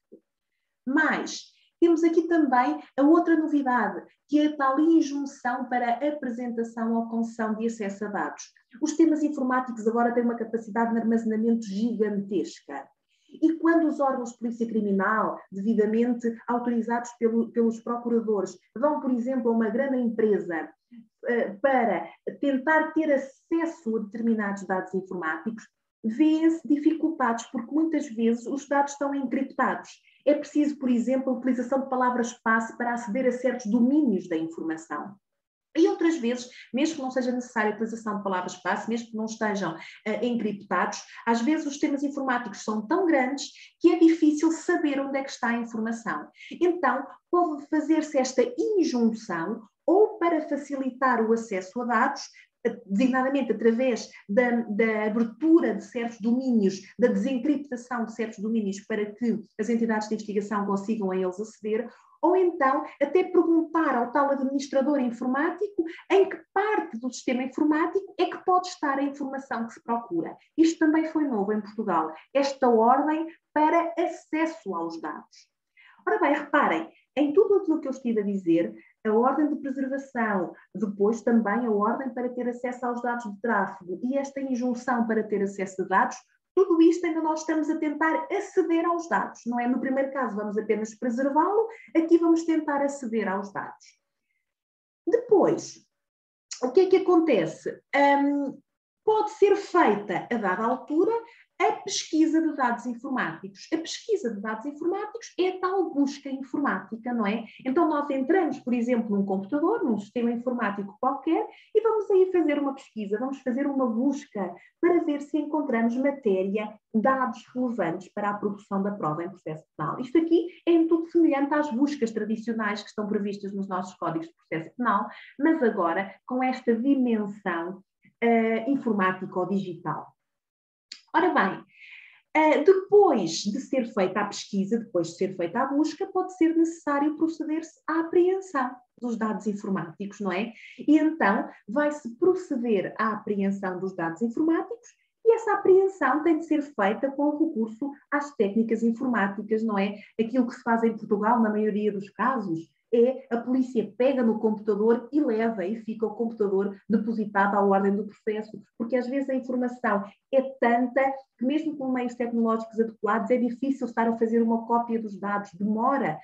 Speaker 2: Mas temos aqui também a outra novidade, que é a tal injunção para apresentação ou concessão de acesso a dados. Os sistemas informáticos agora têm uma capacidade de armazenamento gigantesca. E quando os órgãos de polícia criminal, devidamente autorizados pelos procuradores, vão, por exemplo, a uma grande empresa para tentar ter acesso a determinados dados informáticos, vêem-se dificultados, porque muitas vezes os dados estão encriptados. É preciso, por exemplo, a utilização de palavras-passe para aceder a certos domínios da informação. E outras vezes, mesmo que não seja necessária a utilização de palavras-passe, mesmo que não estejam encriptados, às vezes os sistemas informáticos são tão grandes que é difícil saber onde é que está a informação. Então, pode fazer-se esta injunção ou para facilitar o acesso a dados, designadamente através da abertura de certos domínios, da desencriptação de certos domínios para que as entidades de investigação consigam a eles aceder, ou então até perguntar ao tal administrador informático em que parte do sistema informático é que pode estar a informação que se procura. Isto também foi novo em Portugal, esta ordem para acesso aos dados. Ora bem, reparem, em tudo aquilo que eu estive a dizer, a ordem de preservação, depois também a ordem para ter acesso aos dados de tráfego e esta injunção para ter acesso a dados, tudo isto ainda nós estamos a tentar aceder aos dados, não é? No primeiro caso vamos apenas preservá-lo, aqui vamos tentar aceder aos dados. Depois, o que é que acontece? Pode ser feita, a dada altura, a pesquisa de dados informáticos. A pesquisa de dados informáticos é a tal busca informática, não é? Então nós entramos, por exemplo, num computador, num sistema informático qualquer, e vamos aí fazer uma pesquisa, vamos fazer uma busca para ver se encontramos matéria, dados relevantes para a produção da prova em processo penal. Isto aqui é em tudo semelhante às buscas tradicionais que estão previstas nos nossos códigos de processo penal, mas agora com esta dimensão informática ou digital. Ora bem, depois de ser feita a pesquisa, depois de ser feita a busca, pode ser necessário proceder-se à apreensão dos dados informáticos, não é? E então vai-se proceder à apreensão dos dados informáticos e essa apreensão tem de ser feita com recurso às técnicas informáticas, não é? Aquilo que se faz em Portugal, na maioria dos casos, é a polícia pega no computador e leva e fica o computador depositado à ordem do processo, porque às vezes a informação é tanta que mesmo com meios tecnológicos adequados é difícil estar a fazer uma cópia dos dados, demora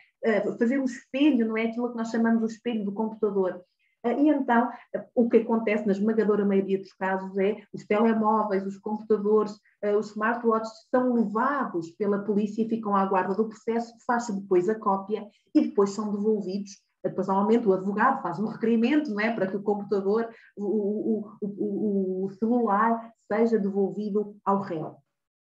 Speaker 2: fazer um espelho, não é aquilo que nós chamamos o espelho do computador. E então, o que acontece na esmagadora maioria dos casos é os telemóveis, os computadores, os smartwatches são levados pela polícia e ficam à guarda do processo, faz-se depois a cópia e depois são devolvidos. Depois, normalmente, o advogado faz um requerimento, não é, para que o computador, o celular, seja devolvido ao réu.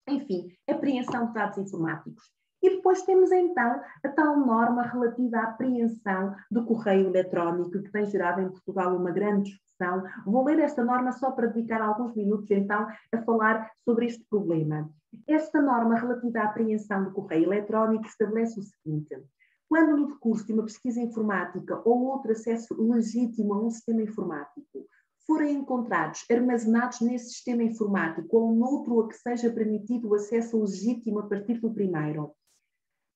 Speaker 2: Enfim, apreensão de dados informáticos. E depois temos então a tal norma relativa à apreensão do correio eletrónico, que tem gerado em Portugal uma grande discussão. Vou ler esta norma só para dedicar alguns minutos então a falar sobre este problema. Esta norma relativa à apreensão do correio eletrónico estabelece o seguinte: quando no decurso de uma pesquisa informática ou outro acesso legítimo a um sistema informático forem encontrados armazenados nesse sistema informático ou noutro a que seja permitido o acesso legítimo a partir do primeiro,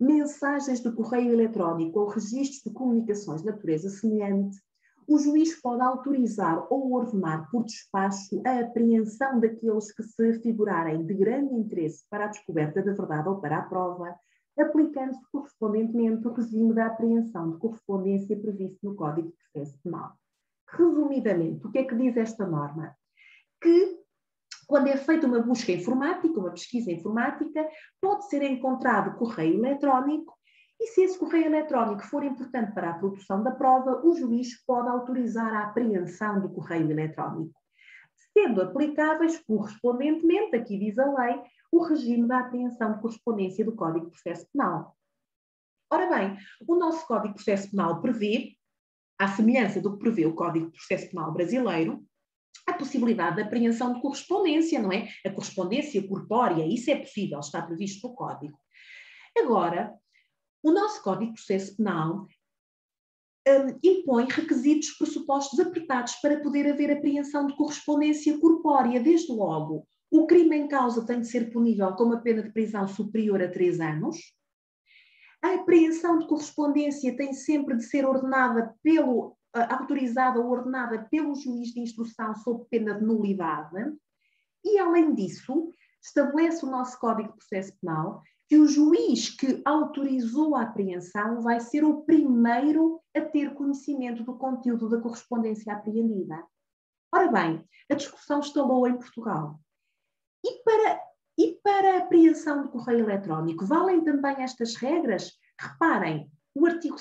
Speaker 2: mensagens de correio eletrónico ou registros de comunicações de natureza semelhante, o juiz pode autorizar ou ordenar por despacho a apreensão daqueles que se figurarem de grande interesse para a descoberta da verdade ou para a prova, aplicando-se correspondentemente o regime da apreensão de correspondência previsto no Código de Processo Penal. Resumidamente, o que é que diz esta norma? Que quando é feita uma busca informática, uma pesquisa informática, pode ser encontrado correio eletrónico e se esse correio eletrónico for importante para a produção da prova, o juiz pode autorizar a apreensão do correio eletrónico.
Speaker 3: sendo aplicáveis correspondentemente, aqui diz a lei, o regime da apreensão de correspondência do Código de Processo Penal. Ora bem, o nosso Código de Processo Penal prevê, à semelhança do que prevê o Código de Processo Penal brasileiro, a possibilidade de apreensão de correspondência, não é? A correspondência corpórea, isso é possível, está previsto no Código. Agora, o nosso Código de Processo Penal impõe requisitos, pressupostos apertados para poder haver apreensão de correspondência corpórea. Desde logo, o crime em causa tem de ser punível com uma pena de prisão superior a 3 anos. A apreensão de correspondência tem sempre de ser ordenada autorizada ou ordenada pelo juiz de instrução sob pena de nulidade. E, além disso, estabelece o nosso Código de Processo Penal que o juiz que autorizou a apreensão vai ser o primeiro a ter conhecimento do conteúdo da correspondência apreendida. Ora bem, a discussão estalou em Portugal. E para a apreensão de correio eletrónico, valem também estas regras? Reparem, o artigo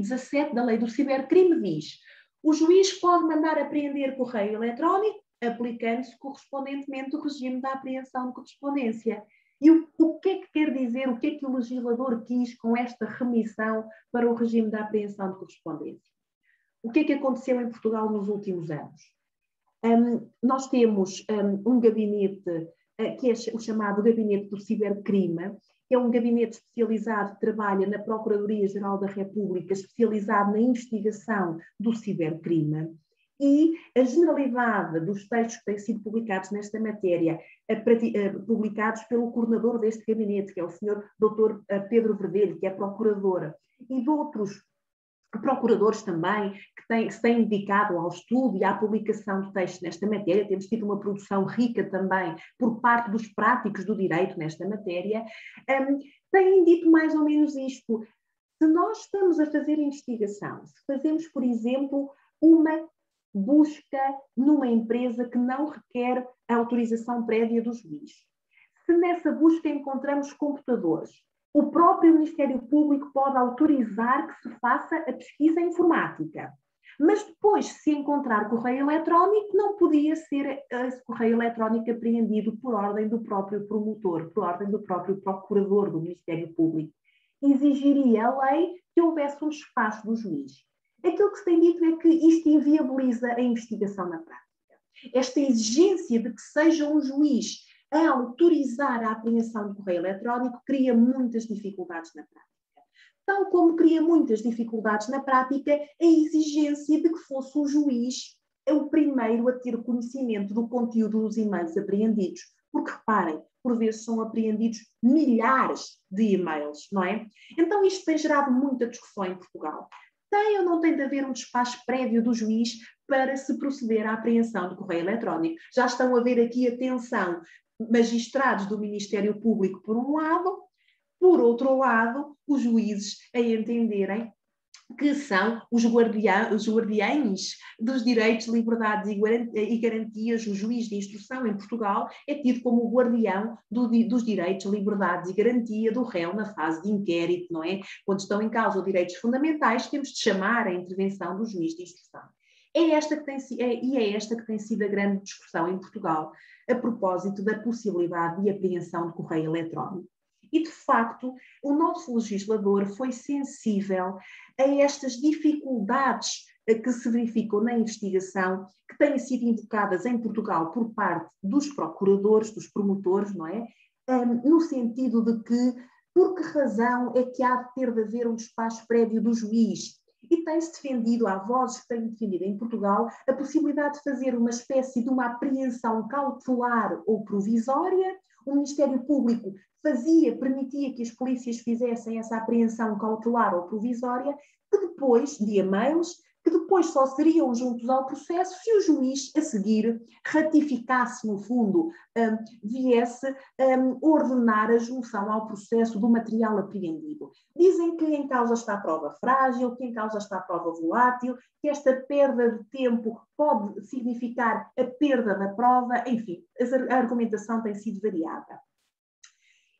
Speaker 3: 17 da Lei do Cibercrime diz: o juiz pode mandar apreender correio eletrónico, aplicando-se correspondentemente o regime da apreensão de correspondência. E o que é que quer dizer, o que é que o legislador quis com esta remissão para o regime da apreensão de correspondência? O que é que aconteceu em Portugal nos últimos anos? Nós temos um gabinete, que é o chamado Gabinete do Cibercrime, que é um gabinete especializado que trabalha na Procuradoria-Geral da República, especializado na investigação do cibercrime. E a generalidade dos textos que têm sido publicados nesta matéria, publicados pelo coordenador deste gabinete, que é o Sr. Dr. Pedro Verdelho, que é procurador, e de outros procuradores também que se têm dedicado ao estudo e à publicação de textos nesta matéria. Temos tido uma produção rica também por parte dos práticos do direito nesta matéria. Têm dito mais ou menos isto. Se nós estamos a fazer investigação, se fazemos, por exemplo, uma busca numa empresa que não requer a autorização prévia do juiz, se nessa busca encontramos computadores, o próprio Ministério Público pode autorizar que se faça a pesquisa informática. Mas depois, se encontrar correio eletrónico, não podia ser esse correio eletrónico apreendido por ordem do próprio promotor, por ordem do próprio procurador do Ministério Público. Exigiria a lei que houvesse um despacho do juiz. Aquilo que se tem dito é que isto inviabiliza a investigação na prática. Esta exigência de que seja um juiz a autorizar a apreensão de correio eletrónico cria muitas dificuldades na prática. Tal como cria muitas dificuldades na prática a exigência de que fosse o juiz o primeiro a ter conhecimento do conteúdo dos e-mails apreendidos. Porque, reparem, por vezes são apreendidos milhares de e-mails, não é? Então isto tem gerado muita discussão em Portugal. Tem ou não tem de haver um despacho prévio do juiz para se proceder à apreensão do correio eletrónico? Já estão a ver aqui, atenção, magistrados do Ministério Público por um lado, por outro lado, os juízes a entenderem que são os guardiães dos direitos, liberdades e garantias. O juiz de instrução em Portugal é tido como o guardião dos direitos, liberdades e garantia do réu na fase de inquérito, não é? Quando estão em causa os direitos fundamentais, temos de chamar a intervenção do juiz de instrução. É esta que tem sido a grande discussão em Portugal, a propósito da possibilidade de apreensão de correio eletrónico. E, de facto, o nosso legislador foi sensível a estas dificuldades que se verificam na investigação, que têm sido invocadas em Portugal por parte dos procuradores, dos promotores, não é? No sentido de que, por que razão é que há de ter de haver um despacho prévio do juiz? E tem-se defendido, há vozes que têm defendido em Portugal, a possibilidade de fazer uma espécie de uma apreensão cautelar ou provisória. O Ministério Público permitia que as polícias fizessem essa apreensão cautelar ou provisória, que depois, de e-mails, que depois só seriam juntos ao processo se o juiz, a seguir, ratificasse, no fundo, viesse ordenar a junção ao processo do material apreendido. Dizem que em causa está a prova frágil, que em causa está a prova volátil, que esta perda de tempo pode significar a perda da prova, enfim, a argumentação tem sido variada.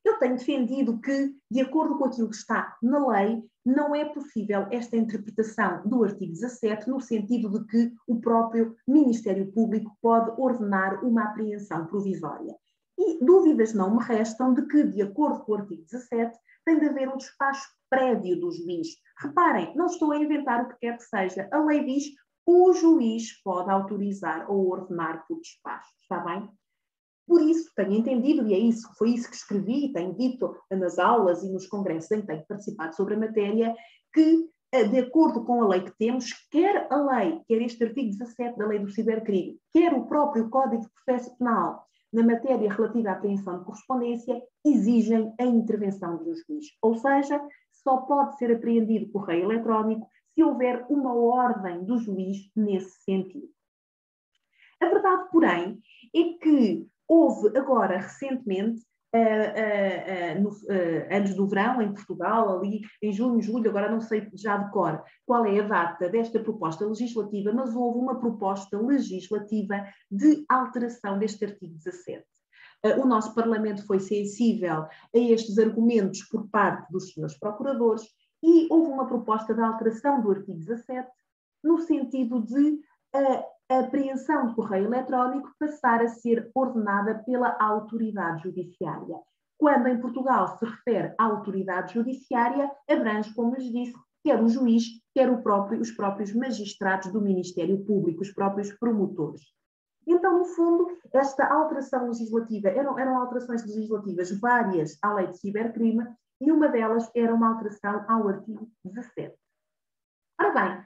Speaker 3: Eu tenho defendido que, de acordo com aquilo que está na lei, não é possível esta interpretação do artigo 17, no sentido de que o próprio Ministério Público pode ordenar uma apreensão provisória. E dúvidas não me restam de que, de acordo com o artigo 17, tem de haver um despacho prévio do juiz. Reparem, não estou a inventar o que quer que seja. A lei diz que o juiz pode autorizar ou ordenar por despacho. Está bem? Por isso, tenho entendido, e é isso, foi isso que escrevi, tenho dito nas aulas e nos congressos em que tenho participado sobre a matéria, que, de acordo com a lei que temos, quer a lei, quer este artigo 17 da lei do cibercrime, quer o próprio Código de Processo Penal, na matéria relativa à apreensão de correspondência, exigem a intervenção do juiz. Ou seja, só pode ser apreendido correio eletrónico se houver uma ordem do juiz nesse sentido. A verdade, porém, é que houve agora, recentemente, antes do verão, em Portugal, ali em junho, julho, agora não sei já de cor qual é a data desta proposta legislativa, mas houve uma proposta legislativa de alteração deste artigo 17. O nosso Parlamento foi sensível a estes argumentos por parte dos senhores procuradores e houve uma proposta de alteração do artigo 17 no sentido de a apreensão de correio eletrónico passar a ser ordenada pela autoridade judiciária. Quando em Portugal se refere à autoridade judiciária, abrange, como lhes disse, quer o juiz, quer os próprios magistrados do Ministério Público, os próprios promotores. Então, no fundo, esta alteração legislativa, eram alterações legislativas várias à lei de cibercrime, e uma delas era uma alteração ao artigo 17. Ora bem,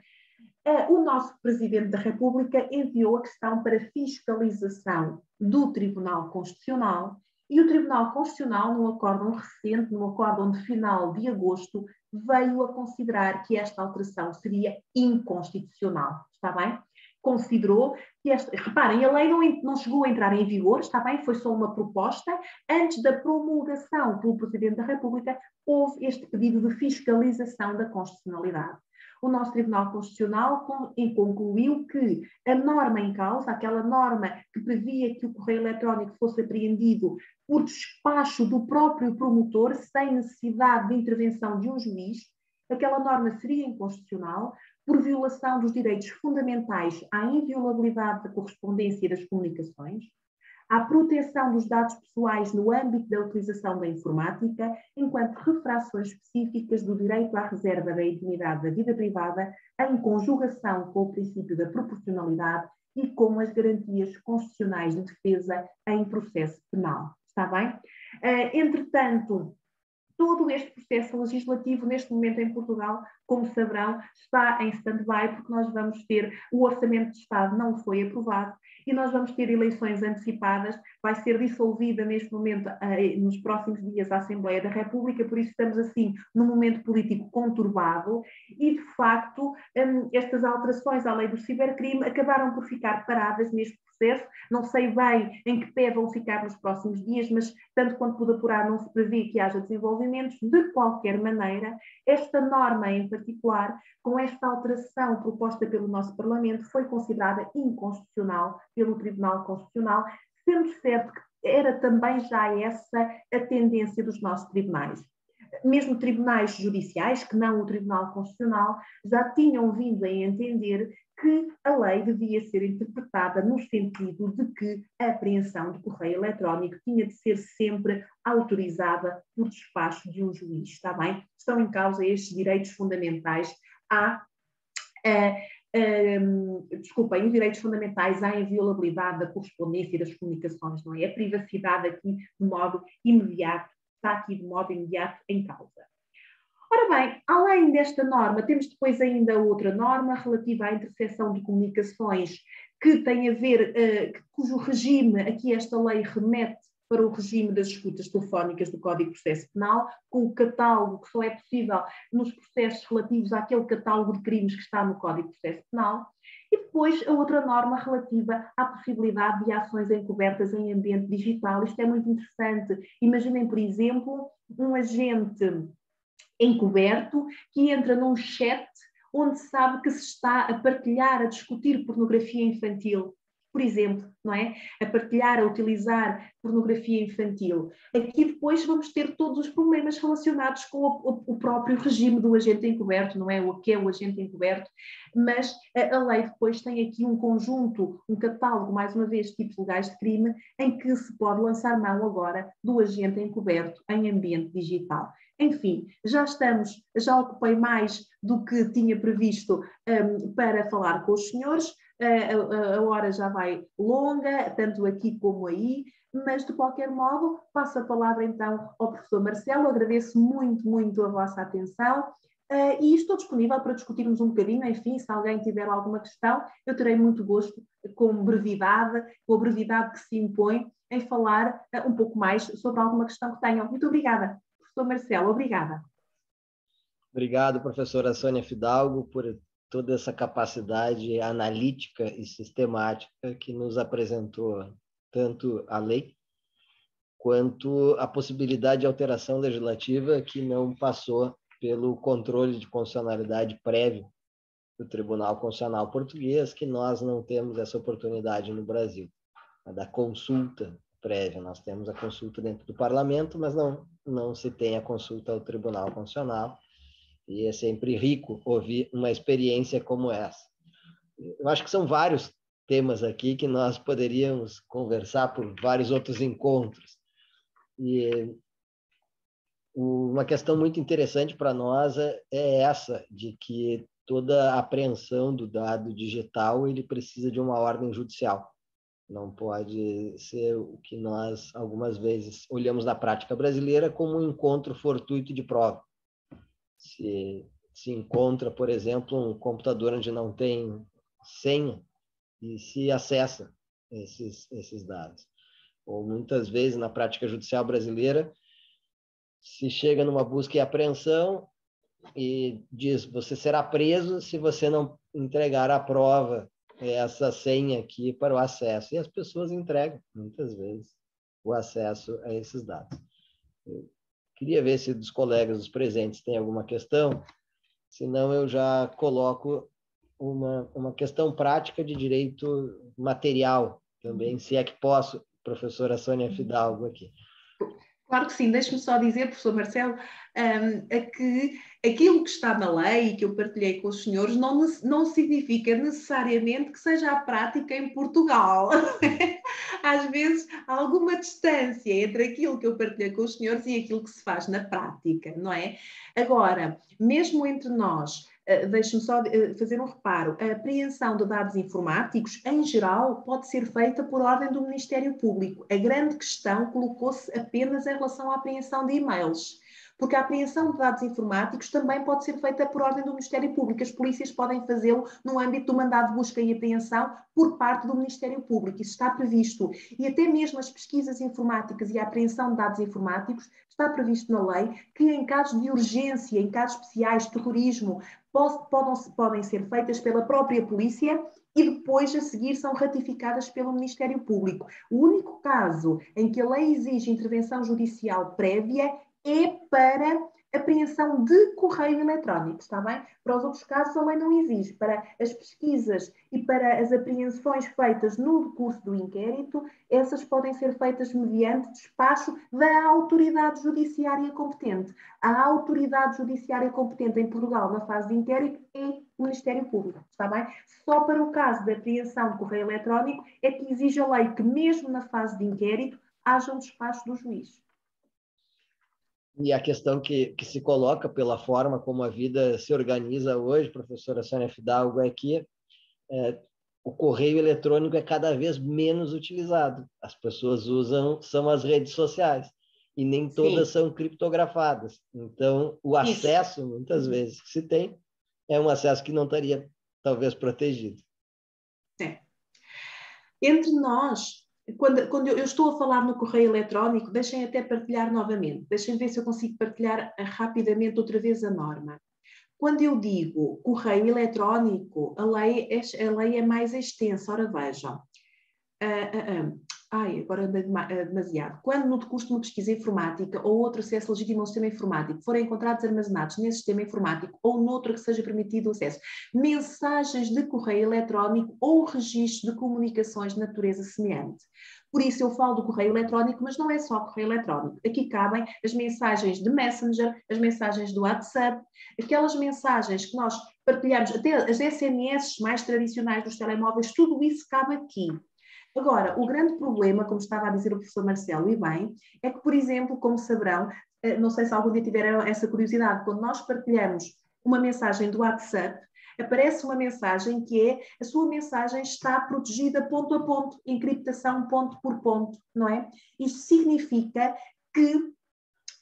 Speaker 3: o nosso Presidente da República enviou a questão para fiscalização do Tribunal Constitucional e o Tribunal Constitucional, num acórdão recente, num acórdão de final de agosto, veio a considerar que esta alteração seria inconstitucional. Está bem? Considerou que reparem, a lei não chegou a entrar em vigor, está bem? Foi só uma proposta. Antes da promulgação pelo Presidente da República, houve este pedido de fiscalização da constitucionalidade. O nosso Tribunal Constitucional concluiu que a norma em causa, aquela norma que previa que o correio eletrónico fosse apreendido por despacho do próprio promotor, sem necessidade de intervenção de um juiz, aquela norma seria inconstitucional por violação dos direitos fundamentais à inviolabilidade da correspondência e das comunicações, à proteção dos dados pessoais no âmbito da utilização da informática, enquanto refrações específicas do direito à reserva da intimidade da vida privada, em conjugação com o princípio da proporcionalidade e com as garantias constitucionais de defesa em processo penal. Está bem? Entretanto, todo este processo legislativo, neste momento em Portugal, como saberão, está em stand-by, porque nós vamos ter, o Orçamento de Estado não foi aprovado, e nós vamos ter eleições antecipadas, vai ser dissolvida neste momento, nos próximos dias, a Assembleia da República, por isso estamos assim num momento político conturbado e, de facto, estas alterações à lei do cibercrime acabaram por ficar paradas neste processo. Não sei bem em que pé vão ficar nos próximos dias, mas tanto quanto pude apurar não se prevê que haja desenvolvimentos. De qualquer maneira, esta norma em particular, com esta alteração proposta pelo nosso Parlamento, foi considerada inconstitucional pelo Tribunal Constitucional, sendo certo que era também já essa a tendência dos nossos tribunais. Mesmo tribunais judiciais, que não o Tribunal Constitucional, já tinham vindo a entender que a lei devia ser interpretada no sentido de que a apreensão de correio eletrónico tinha de ser sempre autorizada por despacho de um juiz, está bem? Estão em causa estes direitos fundamentais os direitos fundamentais à inviolabilidade da correspondência e das comunicações, não é? A privacidade aqui de modo imediato, está aqui de modo imediato em causa. Ora bem, além desta norma, temos depois ainda outra norma relativa à interseção de comunicações que tem a ver, cujo regime, aqui esta lei remete para o regime das escutas telefónicas do Código de Processo Penal, com o catálogo que só é possível nos processos relativos àquele catálogo de crimes que está no Código de Processo Penal, e depois a outra norma relativa à possibilidade de ações encobertas em ambiente digital. Isto é muito interessante. Imaginem, por exemplo, um agente encoberto que entra num chat onde sabe que se está a partilhar, a discutir pornografia infantil. por exemplo, não é? A partilhar, a utilizar pornografia infantil. Aqui depois vamos ter todos os problemas relacionados com o próprio regime do agente encoberto, não é? O que é o agente encoberto, mas a lei depois tem aqui um conjunto, um catálogo, mais uma vez, de tipos legais de crime, em que se pode lançar mão agora do agente encoberto em ambiente digital. Enfim, já ocupei mais do que tinha previsto para falar com os senhores. A hora já vai longa, tanto aqui como aí, mas de qualquer modo passo a palavra então ao professor Marcelo. Agradeço muito, muito a vossa atenção e estou disponível para discutirmos um bocadinho. Enfim, se alguém tiver alguma questão, eu terei muito gosto, com a brevidade que se impõe, em falar um pouco mais sobre alguma questão que tenham. Muito obrigada, professor Marcelo, obrigada.
Speaker 1: Obrigado, professora Sônia Fidalgo, por toda essa capacidade analítica e sistemática que nos apresentou tanto a lei quanto a possibilidade de alteração legislativa que não passou pelo controle de constitucionalidade prévio do Tribunal Constitucional Português, que nós não temos essa oportunidade no Brasil, a da consulta prévia. Nós temos a consulta dentro do Parlamento, mas não se tem a consulta ao Tribunal Constitucional, e é sempre rico ouvir uma experiência como essa. Eu acho que são vários temas aqui que nós poderíamos conversar por vários outros encontros. E uma questão muito interessante para nós é essa, de que toda a apreensão do dado digital ele precisa de uma ordem judicial. Não pode ser o que nós, algumas vezes, olhamos na prática brasileira como um encontro fortuito de prova. Se encontra, por exemplo, um computador onde não tem senha e se acessa esses dados. Ou muitas vezes, na prática judicial brasileira, se chega numa busca e apreensão e diz: você será preso se você não entregar a prova, essa senha aqui, para o acesso. E as pessoas entregam, muitas vezes, o acesso a esses dados. Eu queria ver se dos colegas, dos presentes, tem alguma questão. Senão, eu já coloco uma questão prática de direito material também, se é que posso, professora Sônia Fidalgo, aqui.
Speaker 3: Claro que sim, deixe-me só dizer, professor Marcelo, que aquilo que está na lei e que eu partilhei com os senhores não significa necessariamente que seja a prática em Portugal. Às vezes há alguma distância entre aquilo que eu partilhei com os senhores e aquilo que se faz na prática, não é? Agora, mesmo entre nós, deixe-me só fazer um reparo, a apreensão de dados informáticos, em geral, pode ser feita por ordem do Ministério Público. A grande questão colocou-se apenas em relação à apreensão de e-mails, porque a apreensão de dados informáticos também pode ser feita por ordem do Ministério Público. As polícias podem fazê-lo no âmbito do mandado de busca e apreensão por parte do Ministério Público. Isso está previsto. E até mesmo as pesquisas informáticas e a apreensão de dados informáticos está previsto na lei que em casos de urgência, em casos especiais de terrorismo, podem ser feitas pela própria polícia e depois, a seguir, são ratificadas pelo Ministério Público. O único caso em que a lei exige intervenção judicial prévia é para apreensão de correio eletrónico, está bem? Para os outros casos, a lei não exige. Para as pesquisas e para as apreensões feitas no decurso do inquérito, essas podem ser feitas mediante despacho da autoridade judiciária competente. A autoridade judiciária competente em Portugal, na fase de inquérito, é o Ministério Público, está bem? Só para o caso da apreensão de correio eletrónico é que exige a lei que, mesmo na fase de inquérito, haja um despacho do juiz.
Speaker 1: E a questão que se coloca pela forma como a vida se organiza hoje, professora Sônia Fidalgo, é que o correio eletrônico é cada vez menos utilizado. As pessoas são as redes sociais, e nem todas são criptografadas. Então, o acesso, muitas vezes, que se tem, é um acesso que não estaria, talvez, protegido.
Speaker 3: Entre nós, quando eu estou a falar no correio eletrónico, deixem até partilhar novamente. Deixem ver se eu consigo partilhar rapidamente outra vez a norma. Quando eu digo correio eletrónico, a lei é mais extensa. Ora, vejam. agora anda demasiado. Quando no decurso de uma pesquisa informática ou outro acesso legítimo ao sistema informático forem encontrados armazenados nesse sistema informático ou noutro que seja permitido o acesso, mensagens de correio eletrónico ou registro de comunicações de natureza semelhante. Por isso eu falo do correio eletrónico, mas não é só correio eletrónico. Aqui cabem as mensagens de Messenger, as mensagens do WhatsApp, aquelas mensagens que nós partilhamos, até as SMS mais tradicionais dos telemóveis, tudo isso cabe aqui. Agora, o grande problema, como estava a dizer o professor Marcelo, e bem, é que, por exemplo, como saberão, não sei se algum dia tiveram essa curiosidade, quando nós partilhamos uma mensagem do WhatsApp, aparece uma mensagem que é, a sua mensagem está protegida ponto a ponto, encriptação ponto por ponto, não é? Isto significa que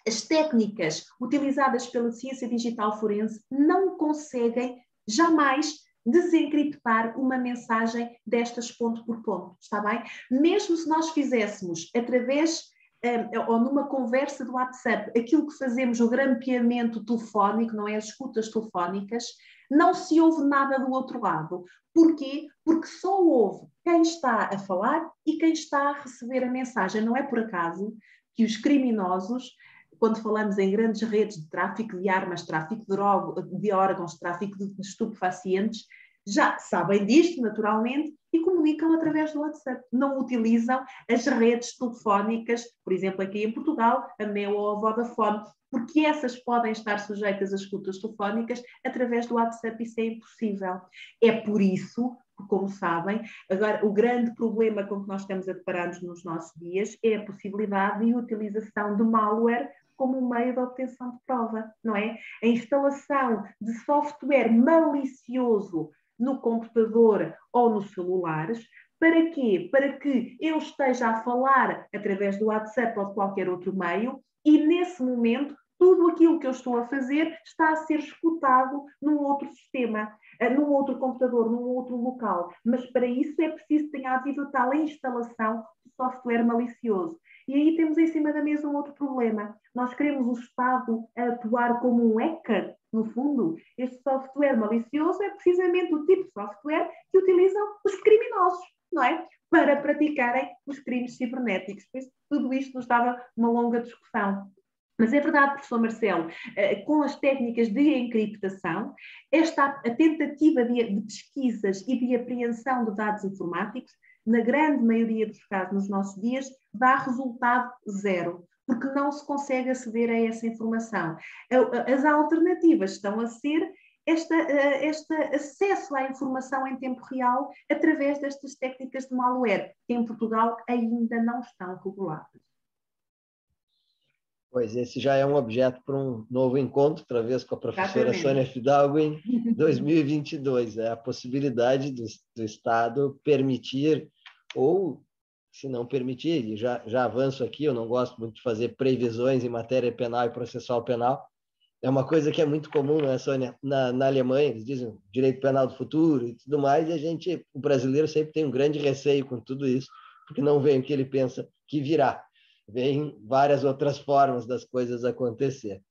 Speaker 3: as técnicas utilizadas pela ciência digital forense não conseguem jamais desencriptar uma mensagem destas ponto por ponto, está bem? Mesmo se nós fizéssemos através ou numa conversa do WhatsApp, aquilo que fazemos, o grampeamento telefónico, não é? As escutas telefónicas, não se ouve nada do outro lado. Porquê? Porque só ouve quem está a falar e quem está a receber a mensagem. Não é por acaso que os criminosos, quando falamos em grandes redes de tráfico de armas, tráfico de órgãos, tráfico de estupefacientes, já sabem disto, naturalmente, e comunicam através do WhatsApp. Não utilizam as redes telefónicas, por exemplo, aqui em Portugal, a Mel ou a Vodafone, porque essas podem estar sujeitas às escutas telefónicas através do WhatsApp, isso é impossível. É por isso, como sabem, agora o grande problema com que nós estamos a deparar-nos nos nossos dias é a possibilidade de utilização de malware como um meio de obtenção de prova, não é? A instalação de software malicioso no computador ou nos celulares, para quê? Para que eu esteja a falar através do WhatsApp ou de qualquer outro meio e, nesse momento, tudo aquilo que eu estou a fazer está a ser escutado num outro sistema, num outro computador, num outro local. Mas para isso é preciso que tenha havido tal instalação de software malicioso. E aí temos em cima da mesa um outro problema. Nós queremos o Estado atuar como um hacker, no fundo. Este software malicioso é precisamente o tipo de software que utilizam os criminosos, não é? Para praticarem os crimes cibernéticos. Por isso, tudo isto nos dava uma longa discussão. Mas é verdade, professor Marcelo, com as técnicas de encriptação, a tentativa de pesquisas e de apreensão de dados informáticos, na grande maioria dos casos nos nossos dias, dá resultado zero, porque não se consegue aceder a essa informação. As alternativas estão a ser este acesso à informação em tempo real através destas técnicas de malware, que em Portugal ainda não estão reguladas.
Speaker 1: Pois esse já é um objeto para um novo encontro, outra vez com a professora
Speaker 3: Exatamente.
Speaker 1: Sônia Fidalgo em 2022. É a possibilidade do Estado permitir, ou se não permitir, e já avanço aqui, eu não gosto muito de fazer previsões em matéria penal e processual penal, é uma coisa que é muito comum, não é, Sônia? Na Alemanha, eles dizem direito penal do futuro e tudo mais, e o brasileiro sempre tem um grande receio com tudo isso, porque não vem o que ele pensa que virá. Vem várias outras formas das coisas acontecer.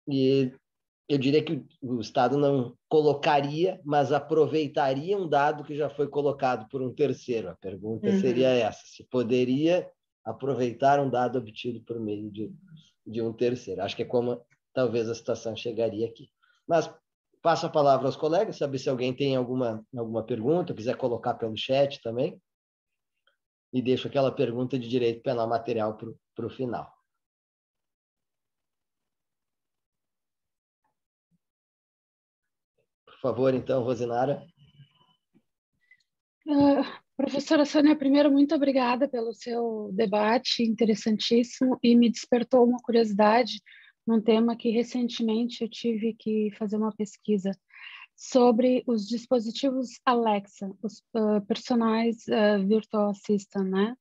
Speaker 1: E eu diria que o Estado não colocaria, mas aproveitaria um dado que já foi colocado por um terceiro. A pergunta seria essa, se poderia aproveitar um dado obtido por meio de um terceiro. Acho que é como talvez a situação chegaria aqui. Mas passo a palavra aos colegas, saber se alguém tem alguma pergunta, quiser colocar pelo chat também. E deixo aquela pergunta de direito penal material para o final. Por favor, então, Rosinara.
Speaker 4: Professora Sônia, primeiro, muito obrigada pelo seu debate interessantíssimo e me despertou uma curiosidade num tema que recentemente eu tive que fazer uma pesquisa sobre os dispositivos Alexa, os personagens Virtual Assistant, né?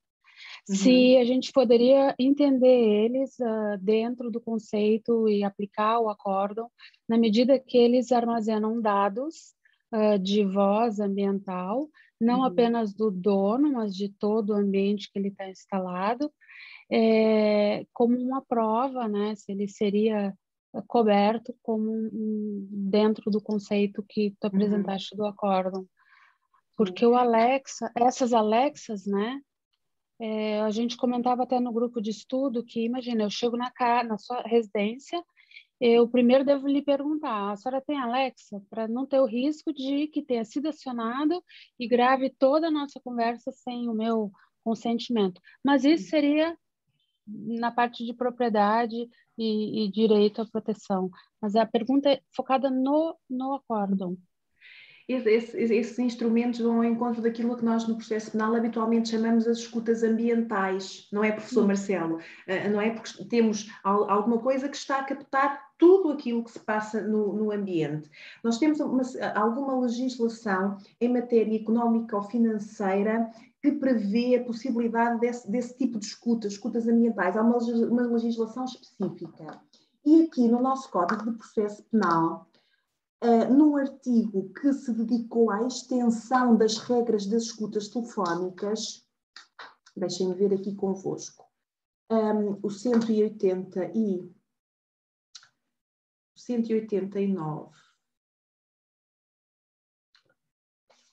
Speaker 4: Se a gente poderia entender eles dentro do conceito e aplicar o acórdão, na medida que eles armazenam dados de voz ambiental, não apenas do dono, mas de todo o ambiente que ele está instalado, como uma prova, né, se ele seria coberto como dentro do conceito que tu apresentaste do acórdão. Porque o Alexa, essas Alexas, né, A gente comentava até no grupo de estudo que, imagina, eu chego na sua residência, eu primeiro devo lhe perguntar, a senhora tem Alexa? Para não ter o risco de que tenha sido acionado e grave toda a nossa conversa sem o meu consentimento. Mas isso seria na parte de propriedade e direito à proteção. Mas a pergunta é focada no acórdão.
Speaker 3: Esses instrumentos vão ao encontro daquilo que nós no processo penal habitualmente chamamos as escutas ambientais, não é, professor Marcelo? Não é porque temos alguma coisa que está a captar tudo aquilo que se passa no ambiente. Nós temos alguma legislação em matéria económica ou financeira que prevê a possibilidade desse tipo de escutas ambientais. Há uma legislação específica. E aqui no nosso Código de Processo Penal, num artigo que se dedicou à extensão das regras das escutas telefónicas, deixem-me ver aqui convosco, o 189.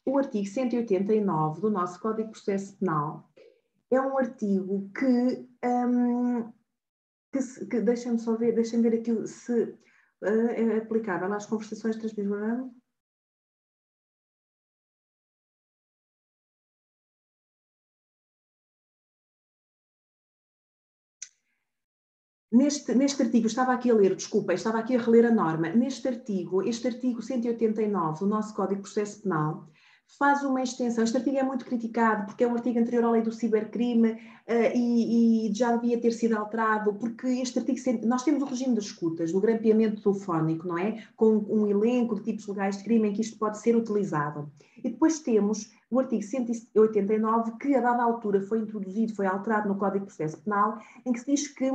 Speaker 3: O artigo 189 do nosso Código de Processo Penal é um artigo que deixem-me só ver, deixem-me ver aqui se é aplicável às conversações transmissões. Neste artigo, estava aqui a ler, desculpa, estava aqui a reler a norma. Este artigo 189 do nosso Código de Processo Penal, faz uma extensão. Este artigo é muito criticado porque é um artigo anterior à lei do cibercrime e já devia ter sido alterado, porque este artigo, nós temos o regime das escutas, do grampeamento telefónico, não é? Com um elenco de tipos legais de crime em que isto pode ser utilizado. E depois temos o artigo 189, que a dada altura foi introduzido, foi alterado no Código de Processo Penal, em que se diz que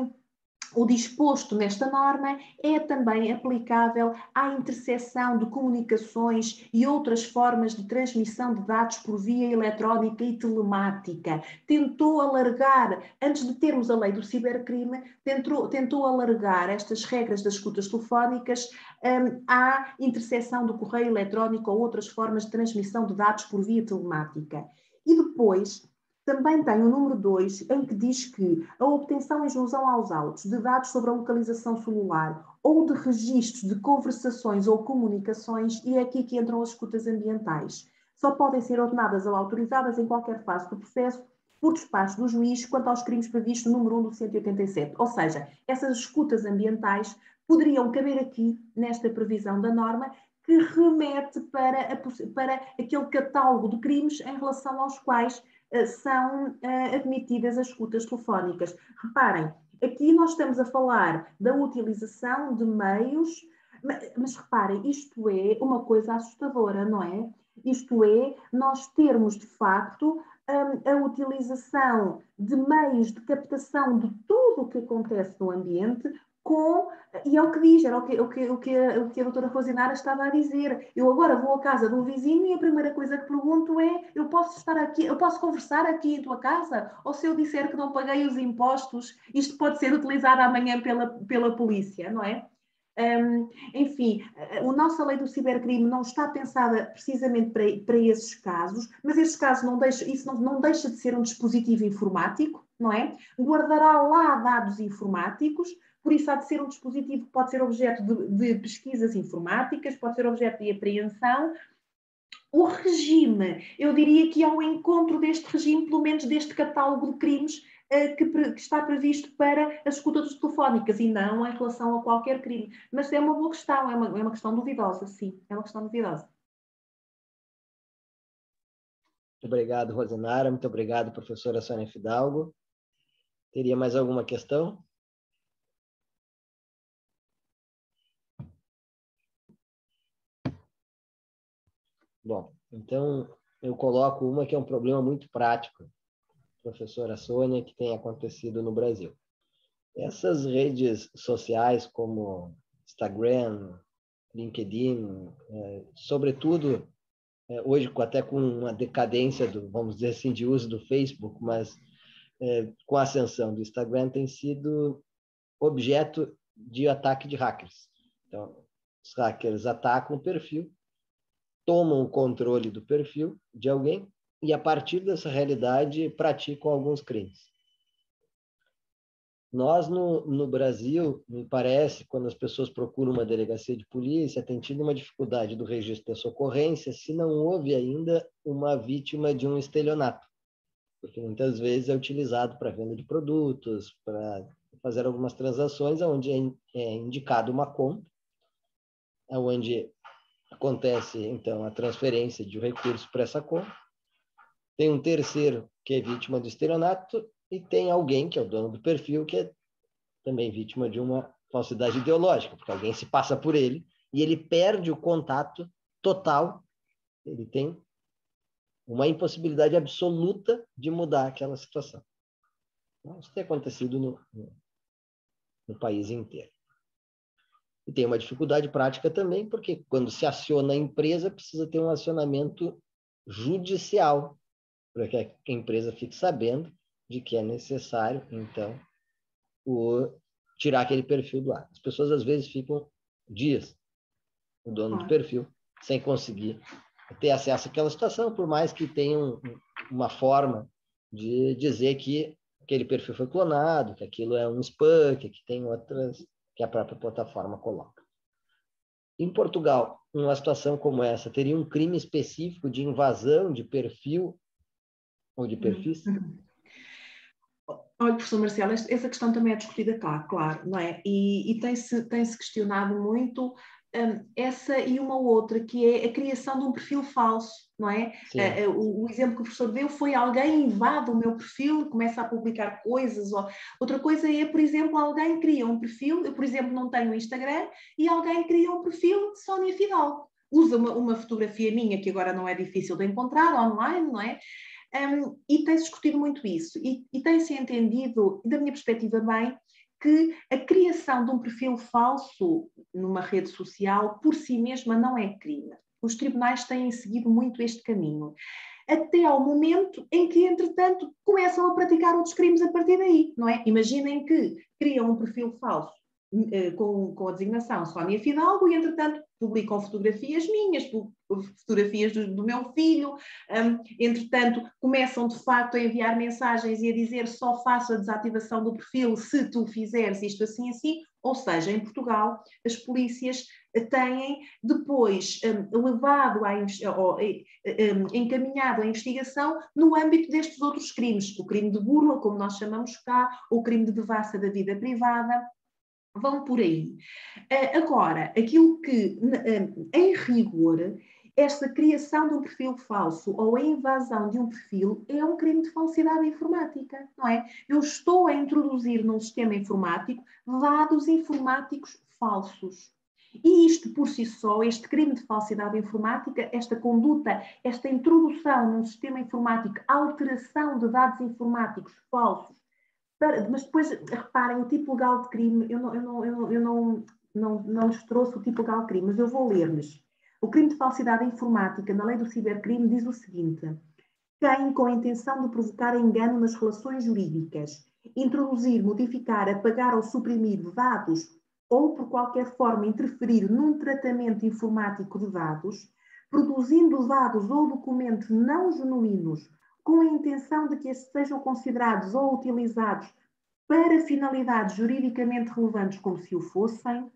Speaker 3: o disposto nesta norma é também aplicável à interseção de comunicações e outras formas de transmissão de dados por via eletrónica e telemática. Tentou alargar, antes de termos a lei do cibercrime, tentou alargar estas regras das escutas telefónicas à interseção do correio eletrónico ou outras formas de transmissão de dados por via telemática. E depois também tem o número 2, em que diz que a obtenção e junção aos autos de dados sobre a localização celular ou de registros de conversações ou comunicações, e é aqui que entram as escutas ambientais, só podem ser ordenadas ou autorizadas em qualquer fase do processo por despacho do juiz quanto aos crimes previstos no número 1 do 187. Ou seja, essas escutas ambientais poderiam caber aqui, nesta previsão da norma, que remete para aquele catálogo de crimes em relação aos quais são admitidas as escutas telefónicas. Reparem, aqui nós estamos a falar da utilização de meios, mas reparem, isto é uma coisa assustadora, não é? Isto é, nós termos de facto a utilização de meios de captação de tudo o que acontece no ambiente e é o que diz, era o que a doutora Rosinara estava a dizer. Eu agora vou à casa do vizinho e a primeira coisa que pergunto é: eu posso estar aqui, eu posso conversar aqui em tua casa? Ou se eu disser que não paguei os impostos, isto pode ser utilizado amanhã pela polícia, não é? Enfim, a nossa lei do cibercrime não está pensada precisamente para esses casos, mas esses casos não deixa de ser um dispositivo informático, não é? Guardará lá dados informáticos. Por isso, há de ser um dispositivo que pode ser objeto de pesquisas informáticas, pode ser objeto de apreensão. O regime, eu diria que ao encontro deste regime, pelo menos deste catálogo de crimes que está previsto para as escutas telefónicas e não em relação a qualquer crime. Mas é uma boa questão, é uma questão duvidosa, sim, é uma questão duvidosa.
Speaker 1: Muito obrigado, Rosinara. Muito obrigado, professora Sônia Fidalgo. Teria mais alguma questão? Bom, então eu coloco uma que é um problema muito prático, professora Sônia, que tem acontecido no Brasil. Essas redes sociais como Instagram, LinkedIn, sobretudo hoje até com uma decadência vamos dizer assim, de uso do Facebook, mas com a ascensão do Instagram tem sido objeto de ataque de hackers. Então, os hackers atacam o perfil, tomam o controle do perfil de alguém e, a partir dessa realidade, praticam alguns crimes. Nós, no Brasil, me parece, quando as pessoas procuram uma delegacia de polícia, tem tido uma dificuldade do registro dessa ocorrência se não houve ainda uma vítima de um estelionato, porque muitas vezes é utilizado para venda de produtos, para fazer algumas transações, onde é indicado uma conta, onde acontece, então, a transferência de um recurso para essa conta. Tem um terceiro que é vítima do estelionato e tem alguém, que é o dono do perfil, que é também vítima de uma falsidade ideológica, porque alguém se passa por ele e ele perde o contato total, ele tem uma impossibilidade absoluta de mudar aquela situação. Isso tem acontecido no país inteiro. E tem uma dificuldade prática também, porque quando se aciona a empresa, precisa ter um acionamento judicial, para que a empresa fique sabendo de que é necessário, então, tirar aquele perfil do ar. As pessoas, às vezes, ficam dias, o dono do perfil, sem conseguir ter acesso àquela situação, por mais que tenham uma forma de dizer que aquele perfil foi clonado, que aquilo é um spam, que tem outras que a própria plataforma coloca. Em Portugal, uma situação como essa, teria um crime específico de invasão de perfil ou de perfis?
Speaker 3: Olha, professor Marcelo, essa questão também é discutida cá, claro, não é? E tem-se questionado muito essa e uma outra, que é a criação de um perfil falso, não é? O exemplo que o professor deu foi alguém invade o meu perfil, começa a publicar coisas. Outra coisa é, por exemplo, alguém cria um perfil, eu, por exemplo, não tenho Instagram, e alguém cria um perfil de Sónia Fidalgo. Usa uma fotografia minha, que agora não é difícil de encontrar online, não é? E tem-se discutido muito isso, e tem-se entendido, da minha perspectiva bem, que a criação de um perfil falso numa rede social, por si mesma, não é crime. Os tribunais têm seguido muito este caminho, até ao momento em que, entretanto, começam a praticar outros crimes a partir daí, não é? Imaginem que criam um perfil falso com a designação Sónia Fidalgo e, entretanto, publicam fotografias minhas, fotografias do meu filho, entretanto, começam de facto a enviar mensagens e a dizer só faço a desativação do perfil se tu fizeres isto assim, assim, ou seja, em Portugal, as polícias têm depois encaminhado a investigação no âmbito destes outros crimes, o crime de burla, como nós chamamos cá, o crime de devassa da vida privada, vão por aí. Agora, aquilo que, em rigor, esta criação de um perfil falso ou a invasão de um perfil é um crime de falsidade informática, não é? Eu estou a introduzir num sistema informático dados informáticos falsos. E isto, por si só, este crime de falsidade informática, esta conduta, esta introdução num sistema informático, alteração de dados informáticos falsos, mas depois, reparem, o tipo legal de crime, eu não lhes trouxe o tipo legal de crime, mas eu vou ler-lhes. O crime de falsidade informática, na lei do cibercrime, diz o seguinte: quem, com a intenção de provocar engano nas relações jurídicas, introduzir, modificar, apagar ou suprimir dados ou, por qualquer forma, interferir num tratamento informático de dados, produzindo dados ou documentos não genuínos, com a intenção de que estes sejam considerados ou utilizados para finalidades juridicamente relevantes como se o fossem,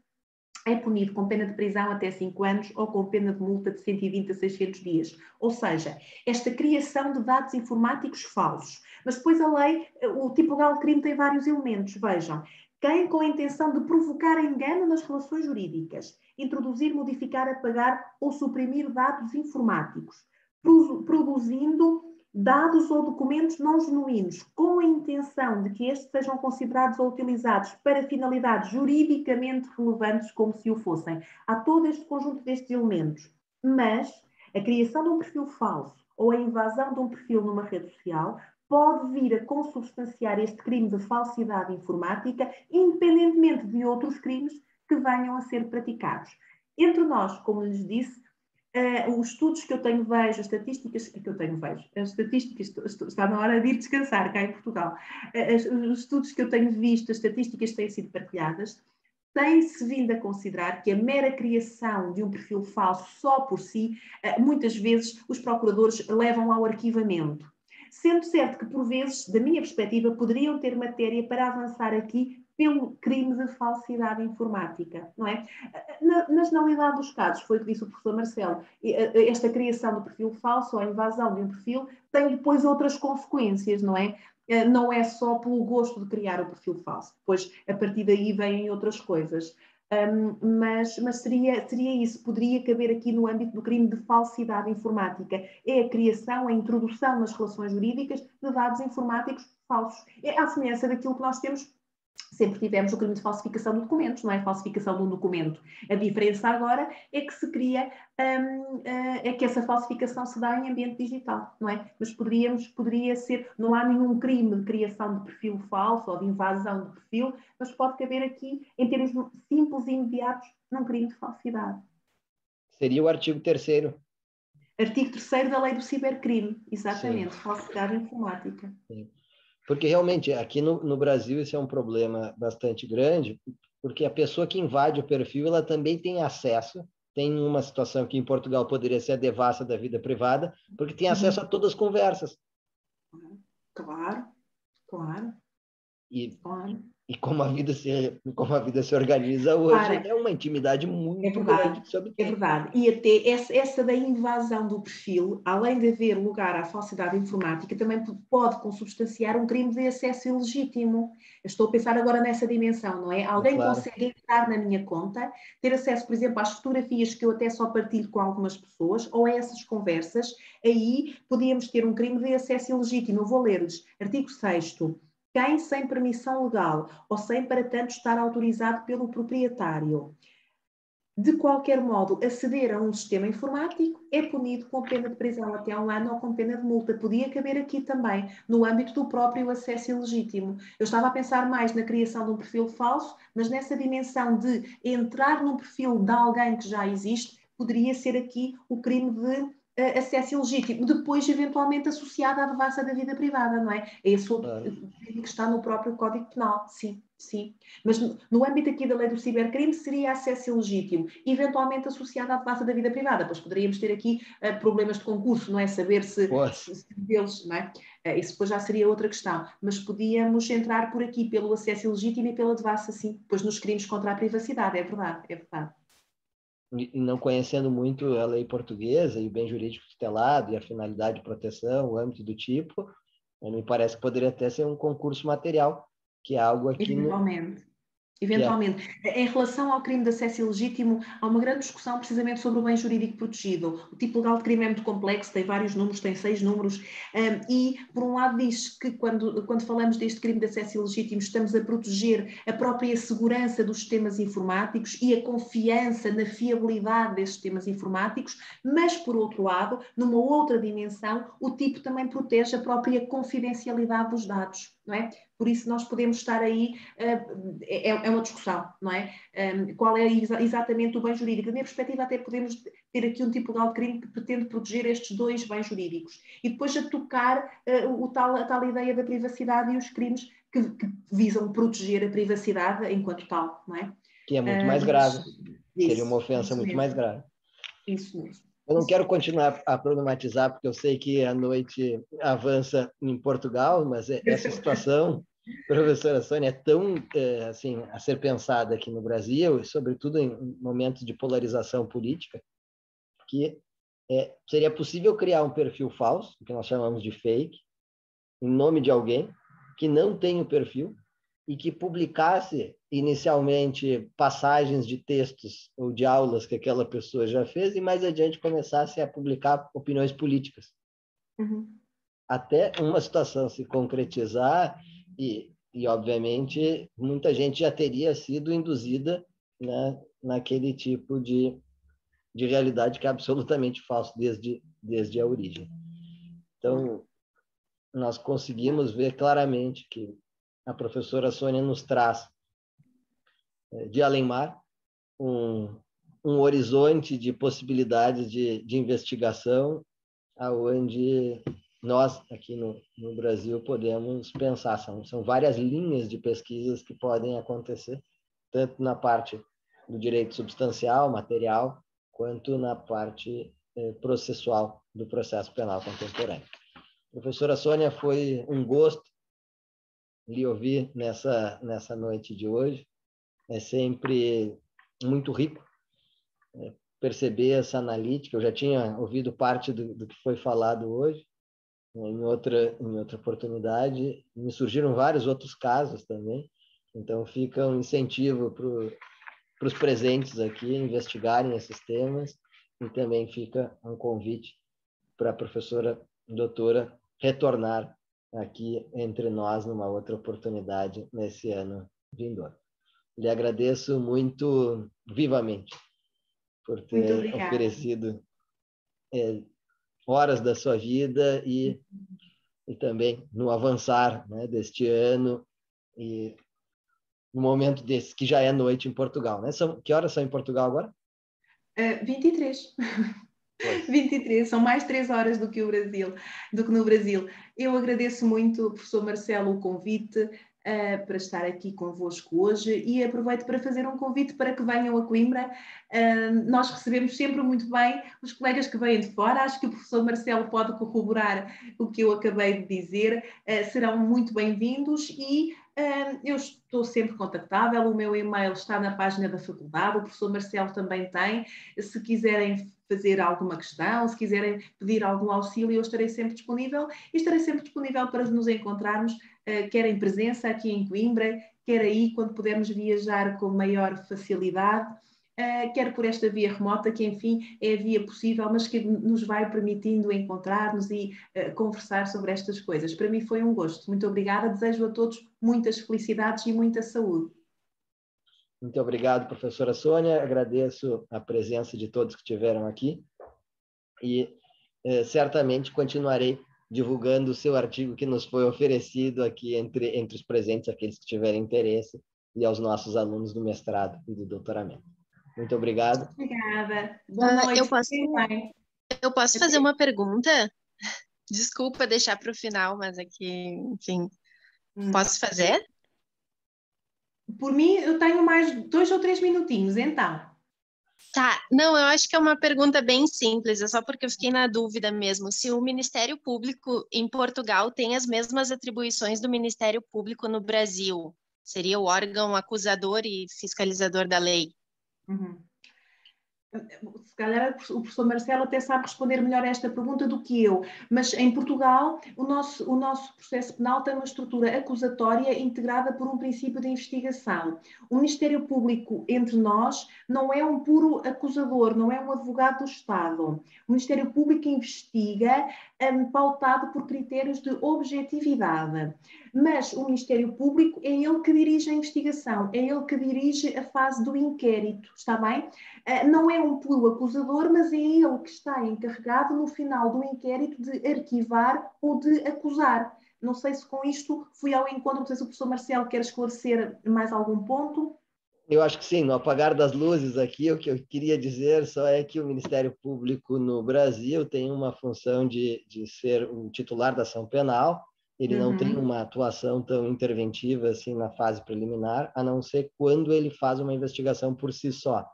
Speaker 3: é punido com pena de prisão até 5 anos ou com pena de multa de 120 a 600 dias. Ou seja, esta criação de dados informáticos falsos. Mas depois a lei, o tipo legal de crime tem vários elementos. Vejam, quem com a intenção de provocar engano nas relações jurídicas, introduzir, modificar, apagar ou suprimir dados informáticos, produzindo dados ou documentos não genuínos, com a intenção de que estes sejam considerados ou utilizados para finalidades juridicamente relevantes como se o fossem. Há todo este conjunto destes elementos, mas a criação de um perfil falso ou a invasão de um perfil numa rede social pode vir a consubstanciar este crime de falsidade informática, independentemente de outros crimes que venham a ser praticados. Entre nós, como lhes disse, os estudos que eu tenho vejo, as estatísticas está na hora de ir descansar cá em Portugal, os estudos que eu tenho visto, as estatísticas têm sido partilhadas, tem-se vindo a considerar que a mera criação de um perfil falso só por si, muitas vezes os procuradores levam ao arquivamento. Sendo certo que, por vezes, da minha perspectiva, poderiam ter matéria para avançar aqui pelo crime de falsidade informática, não é? Na generalidade dos casos, foi o que disse o professor Marcelo, esta criação do perfil falso ou a invasão de um perfil tem depois outras consequências, não é? Não é só pelo gosto de criar o perfil falso, depois a partir daí vêm outras coisas. Mas seria isso, poderia caber aqui no âmbito do crime de falsidade informática. É a criação, a introdução nas relações jurídicas de dados informáticos falsos. É à semelhança daquilo que nós temos, sempre tivemos o crime de falsificação de documentos, não é? Falsificação de um documento. A diferença agora é que se cria, é que essa falsificação se dá em ambiente digital, não é? Mas poderia ser, não há nenhum crime de criação de perfil falso ou de invasão de perfil, mas pode caber aqui, em termos simples e imediatos, num crime de falsidade.
Speaker 1: Seria o artigo 3º.
Speaker 3: Artigo 3º da Lei do Cibercrime, exatamente,
Speaker 1: Sim.
Speaker 3: falsidade informática.
Speaker 1: Sim. Porque realmente aqui no Brasil isso é um problema bastante grande, porque a pessoa que invade o perfil, ela também tem acesso, tem uma situação que em Portugal poderia ser a devassa da vida privada, porque tem acesso a todas as conversas.
Speaker 3: Claro, claro.
Speaker 1: E como a vida se organiza hoje,
Speaker 3: Para.
Speaker 1: é uma intimidade muito grande que se obtém.
Speaker 3: É verdade. E até essa da invasão do perfil, além de haver lugar à falsidade informática, também pode consubstanciar um crime de acesso ilegítimo. Eu estou a pensar agora nessa dimensão, não é? Alguém
Speaker 1: Claro.
Speaker 3: consegue entrar na minha conta, ter acesso, por exemplo, às fotografias que eu até só partilho com algumas pessoas, ou a essas conversas, aí podíamos ter um crime de acesso ilegítimo. Eu vou ler-lhes. Artigo 6º. Quem, sem permissão legal ou sem para tanto estar autorizado pelo proprietário, de qualquer modo, aceder a um sistema informático é punido com pena de prisão até 1 ano ou com pena de multa. Podia caber aqui também, no âmbito do próprio acesso ilegítimo. Eu estava a pensar mais na criação de um perfil falso, mas nessa dimensão de entrar num perfil de alguém que já existe, poderia ser aqui o crime de acesso ilegítimo, depois eventualmente associado à devassa da vida privada, não é? É esse outro crime que está no próprio Código Penal, sim. Sim, mas no âmbito aqui da lei do cibercrime seria acesso ilegítimo, eventualmente associado à devassa da vida privada, pois poderíamos ter aqui problemas de concurso, não é? Saber se deles, não é? Isso depois já seria outra questão, mas podíamos entrar por aqui pelo acesso ilegítimo e pela devassa, sim, depois nos crimes contra a privacidade, é verdade, é verdade.
Speaker 1: E não conhecendo muito a lei portuguesa e o bem jurídico tutelado e a finalidade de proteção, o âmbito do tipo, me parece que poderia até ser um concurso material, que é algo aqui
Speaker 3: Eventualmente. Em relação ao crime de acesso ilegítimo, há uma grande discussão precisamente sobre o bem jurídico protegido. O tipo legal de crime é muito complexo, tem vários números, tem 6 números, e, por um lado, diz que quando falamos deste crime de acesso ilegítimo, estamos a proteger a própria segurança dos sistemas informáticos e a confiança na fiabilidade desses sistemas informáticos, mas, por outro lado, numa outra dimensão, o tipo também protege a própria confidencialidade dos dados, não é? Por isso nós podemos estar aí, é uma discussão, não é? Qual é exatamente o bem jurídico? Da minha perspectiva, até podemos ter aqui um tipo legal de crime que pretende proteger estes dois bens jurídicos. E depois a tocar a tal ideia da privacidade e os crimes que visam proteger a privacidade enquanto tal, não é?
Speaker 1: Que é muito mais grave. Seria uma ofensa muito
Speaker 3: mesmo.
Speaker 1: mais grave.
Speaker 3: Isso mesmo.
Speaker 1: Eu não quero continuar a problematizar, porque eu sei que a noite avança em Portugal, mas essa situação, professora Sônia, é tão assim, a ser pensada aqui no Brasil, e sobretudo em momentos de polarização política, que seria possível criar um perfil falso, que nós chamamos de fake, em nome de alguém que não tem o perfil e que publicasse inicialmente passagens de textos ou de aulas que aquela pessoa já fez e mais adiante começasse a publicar opiniões políticas. Até uma situação se concretizar e obviamente, muita gente já teria sido induzida, né, naquele tipo de realidade que é absolutamente falso desde a origem. Então, nós conseguimos ver claramente que a professora Sônia nos traz de além-mar um horizonte de possibilidades de investigação aonde nós, aqui no Brasil, podemos pensar. São várias linhas de pesquisas que podem acontecer tanto na parte do direito substancial, material, quanto na parte processual do processo penal contemporâneo. Professora Sônia, foi um gosto lhe ouvir nessa noite de hoje. É sempre muito rico perceber essa analítica. Eu já tinha ouvido parte do que foi falado hoje, em outra oportunidade. Me surgiram vários outros casos também. Então, fica um incentivo para os presentes aqui investigarem esses temas, e também fica um convite para a professora doutora retornar aqui entre nós numa outra oportunidade nesse ano vindouro. Lhe agradeço muito vivamente por ter oferecido horas da sua vida e também no avançar, né, deste ano e no momento desse, que já é noite em Portugal, né? Que horas são em Portugal agora?
Speaker 2: 23. Pois. 23, são mais 3 horas do que no Brasil. Eu agradeço muito, professor Marcelo, o convite para estar aqui convosco hoje, e aproveito para fazer um convite para que venham a Coimbra. Nós recebemos sempre muito bem os colegas que vêm de fora. Acho que o professor Marcelo pode corroborar o que eu acabei de dizer. Serão muito bem-vindos e eu estou sempre contactável. O meu e-mail está na página da faculdade, o professor Marcelo também tem. Se quiserem fazer alguma questão, se quiserem pedir algum auxílio, eu estarei sempre disponível, e estarei sempre disponível para nos encontrarmos, quer em presença aqui em Coimbra, quer aí quando pudermos viajar com maior facilidade, quer por esta via remota, que enfim é a via possível, mas que nos vai permitindo encontrar-nos e conversar sobre estas coisas. Para mim foi um gosto. Muito obrigada, desejo a todos muitas felicidades e muita saúde.
Speaker 1: Muito obrigado, professora Sônia. Agradeço a presença de todos que estiveram aqui e certamente continuarei divulgando o seu artigo que nos foi oferecido aqui entre os presentes, aqueles que tiverem interesse, e aos nossos alunos do mestrado e do doutoramento. Muito obrigado.
Speaker 2: Obrigada. Boa noite.
Speaker 5: Eu posso fazer uma pergunta? Desculpa deixar para o final, mas aqui, enfim, posso fazer?
Speaker 2: Por mim, eu tenho mais 2 ou 3 minutinhos, então.
Speaker 5: Tá, não, eu acho que é uma pergunta bem simples, é só porque eu fiquei na dúvida mesmo. Se o Ministério Público em Portugal tem as mesmas atribuições do Ministério Público no Brasil, seria o órgão acusador e fiscalizador da lei?
Speaker 2: Uhum. Se calhar o professor Marcelo até sabe responder melhor a esta pergunta do que eu, mas em Portugal o nosso processo penal tem uma estrutura acusatória integrada por um princípio de investigação. O Ministério Público entre nós não é um puro acusador, não é um advogado do Estado. O Ministério Público investiga pautado por critérios de objetividade, mas o Ministério Público é ele que dirige a investigação, é ele que dirige a fase do inquérito, está bem? Não é um puro acusador, mas é ele que está encarregado no final do inquérito de arquivar ou de acusar. Não sei se com isto fui ao encontro, não sei se o professor Marcelo quer esclarecer mais algum ponto.
Speaker 1: Eu acho que sim, no apagar das luzes aqui, o que eu queria dizer só é que o Ministério Público no Brasil tem uma função de ser o titular da ação penal. Ele não tem uma atuação tão interventiva assim na fase preliminar, a não ser quando ele faz uma investigação por si só.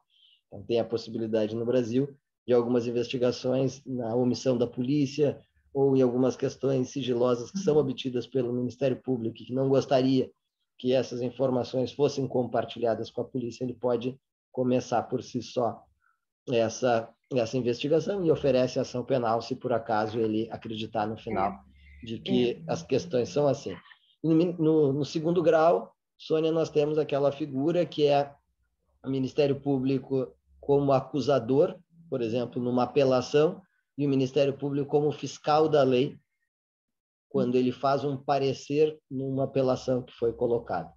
Speaker 1: Então, tem a possibilidade no Brasil de algumas investigações na omissão da polícia ou em algumas questões sigilosas que são obtidas pelo Ministério Público e que não gostaria que essas informações fossem compartilhadas com a polícia. Ele pode começar por si só essa investigação e oferece ação penal se por acaso ele acreditar no final de que as questões são assim. No segundo grau, Sônia, nós temos aquela figura que é o Ministério Público como acusador, por exemplo, numa apelação, e o Ministério Público como fiscal da lei, quando ele faz um parecer numa apelação que foi colocada.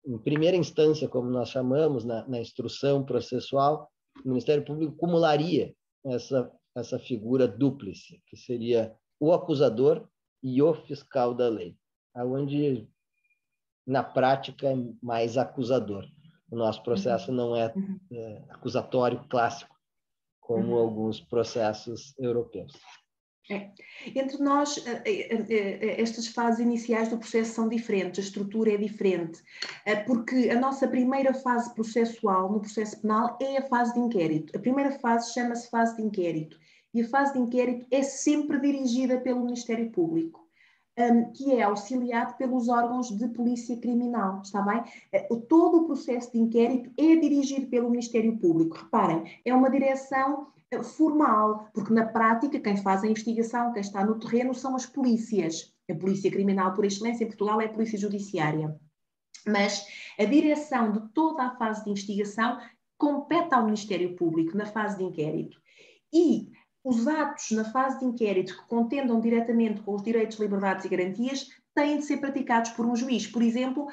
Speaker 1: Em primeira instância, como nós chamamos, na instrução processual, o Ministério Público cumularia essa figura dúplice, que seria o acusador e o fiscal da lei, onde, na prática, é mais acusador. O nosso processo não é acusatório clássico, como alguns processos europeus.
Speaker 3: Entre nós, estas fases iniciais do processo são diferentes, a estrutura é diferente, porque a nossa primeira fase processual no processo penal é a fase de inquérito. A primeira fase chama-se fase de inquérito, e a fase de inquérito é sempre dirigida pelo Ministério Público, que é auxiliado pelos órgãos de polícia criminal, está bem? Todo o processo de inquérito é dirigido pelo Ministério Público. Reparem, é uma direção formal, porque na prática quem faz a investigação, quem está no terreno são as polícias. A polícia criminal por excelência em Portugal é a polícia judiciária. Mas a direção de toda a fase de investigação compete ao Ministério Público na fase de inquérito. E os atos na fase de inquérito que contendam diretamente com os direitos, liberdades e garantias têm de ser praticados por um juiz. Por exemplo,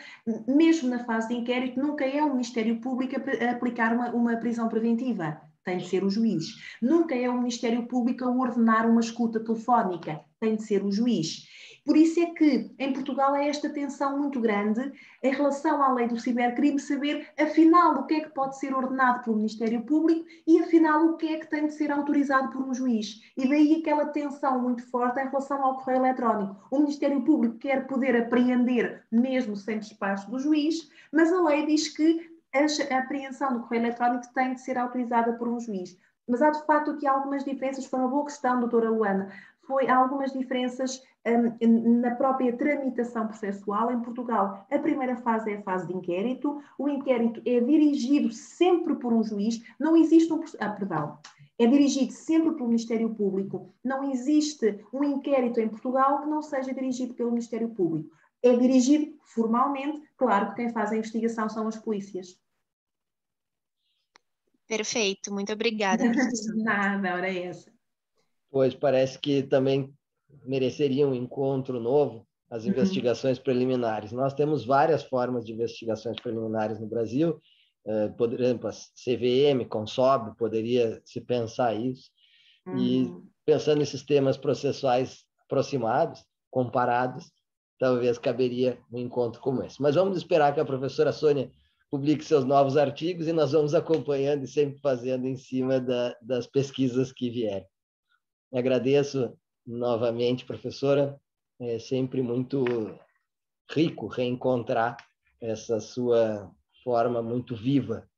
Speaker 3: mesmo na fase de inquérito, nunca é o Ministério Público a aplicar uma prisão preventiva. Tem de ser o juiz. Nunca é o Ministério Público a ordenar uma escuta telefónica. Tem de ser o juiz. Por isso é que em Portugal há esta tensão muito grande em relação à lei do cibercrime, saber afinal o que é que pode ser ordenado pelo Ministério Público e afinal o que é que tem de ser autorizado por um juiz. E daí aquela tensão muito forte em relação ao correio eletrónico. O Ministério Público quer poder apreender mesmo sem despacho do juiz, mas a lei diz que a apreensão do correio eletrónico tem de ser autorizada por um juiz. Mas há de facto aqui algumas diferenças, foi uma boa questão, doutora Luana, há algumas diferenças na própria tramitação processual. Em Portugal, a primeira fase é a fase de inquérito, o inquérito é dirigido sempre por um juiz, não existe é dirigido sempre pelo Ministério Público, não existe um inquérito em Portugal que não seja dirigido pelo Ministério Público. É dirigido formalmente, claro que quem faz a investigação são as polícias.
Speaker 5: Perfeito, muito obrigada, professora.
Speaker 3: Nada, hora é essa.
Speaker 1: Pois parece que também mereceria um encontro novo as investigações preliminares. Nós temos várias formas de investigações preliminares no Brasil, por exemplo, a CVM, Consob, poderia se pensar isso, e pensando em sistemas processuais aproximados, comparados, talvez caberia um encontro como esse. Mas vamos esperar que a professora Sônia publique seus novos artigos e nós vamos acompanhando e sempre fazendo em cima das pesquisas que vierem. Agradeço novamente, professora. É sempre muito rico reencontrar essa sua forma muito viva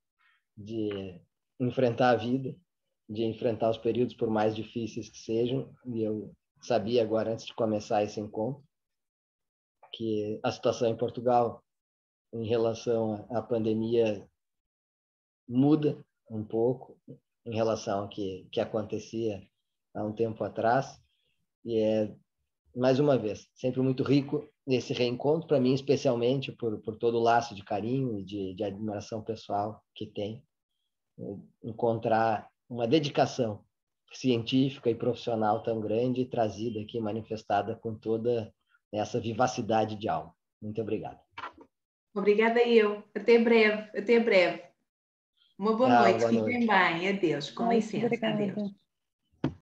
Speaker 1: de enfrentar a vida, de enfrentar os períodos, por mais difíceis que sejam. E eu sabia agora, antes de começar esse encontro, que a situação em Portugal, em relação à pandemia, muda um pouco em relação ao que acontecia há um tempo atrás. E é, mais uma vez, sempre muito rico esse reencontro, para mim, especialmente por todo o laço de carinho e de admiração pessoal que tem. Encontrar uma dedicação científica e profissional tão grande e trazida aqui, manifestada com toda essa vivacidade de alma. Muito obrigado.
Speaker 3: Obrigada eu. Até breve, até breve. Uma boa noite.
Speaker 1: Boa
Speaker 3: Fiquem
Speaker 1: noite.
Speaker 3: bem. Adeus. Com licença.
Speaker 4: Obrigada.
Speaker 3: Adeus.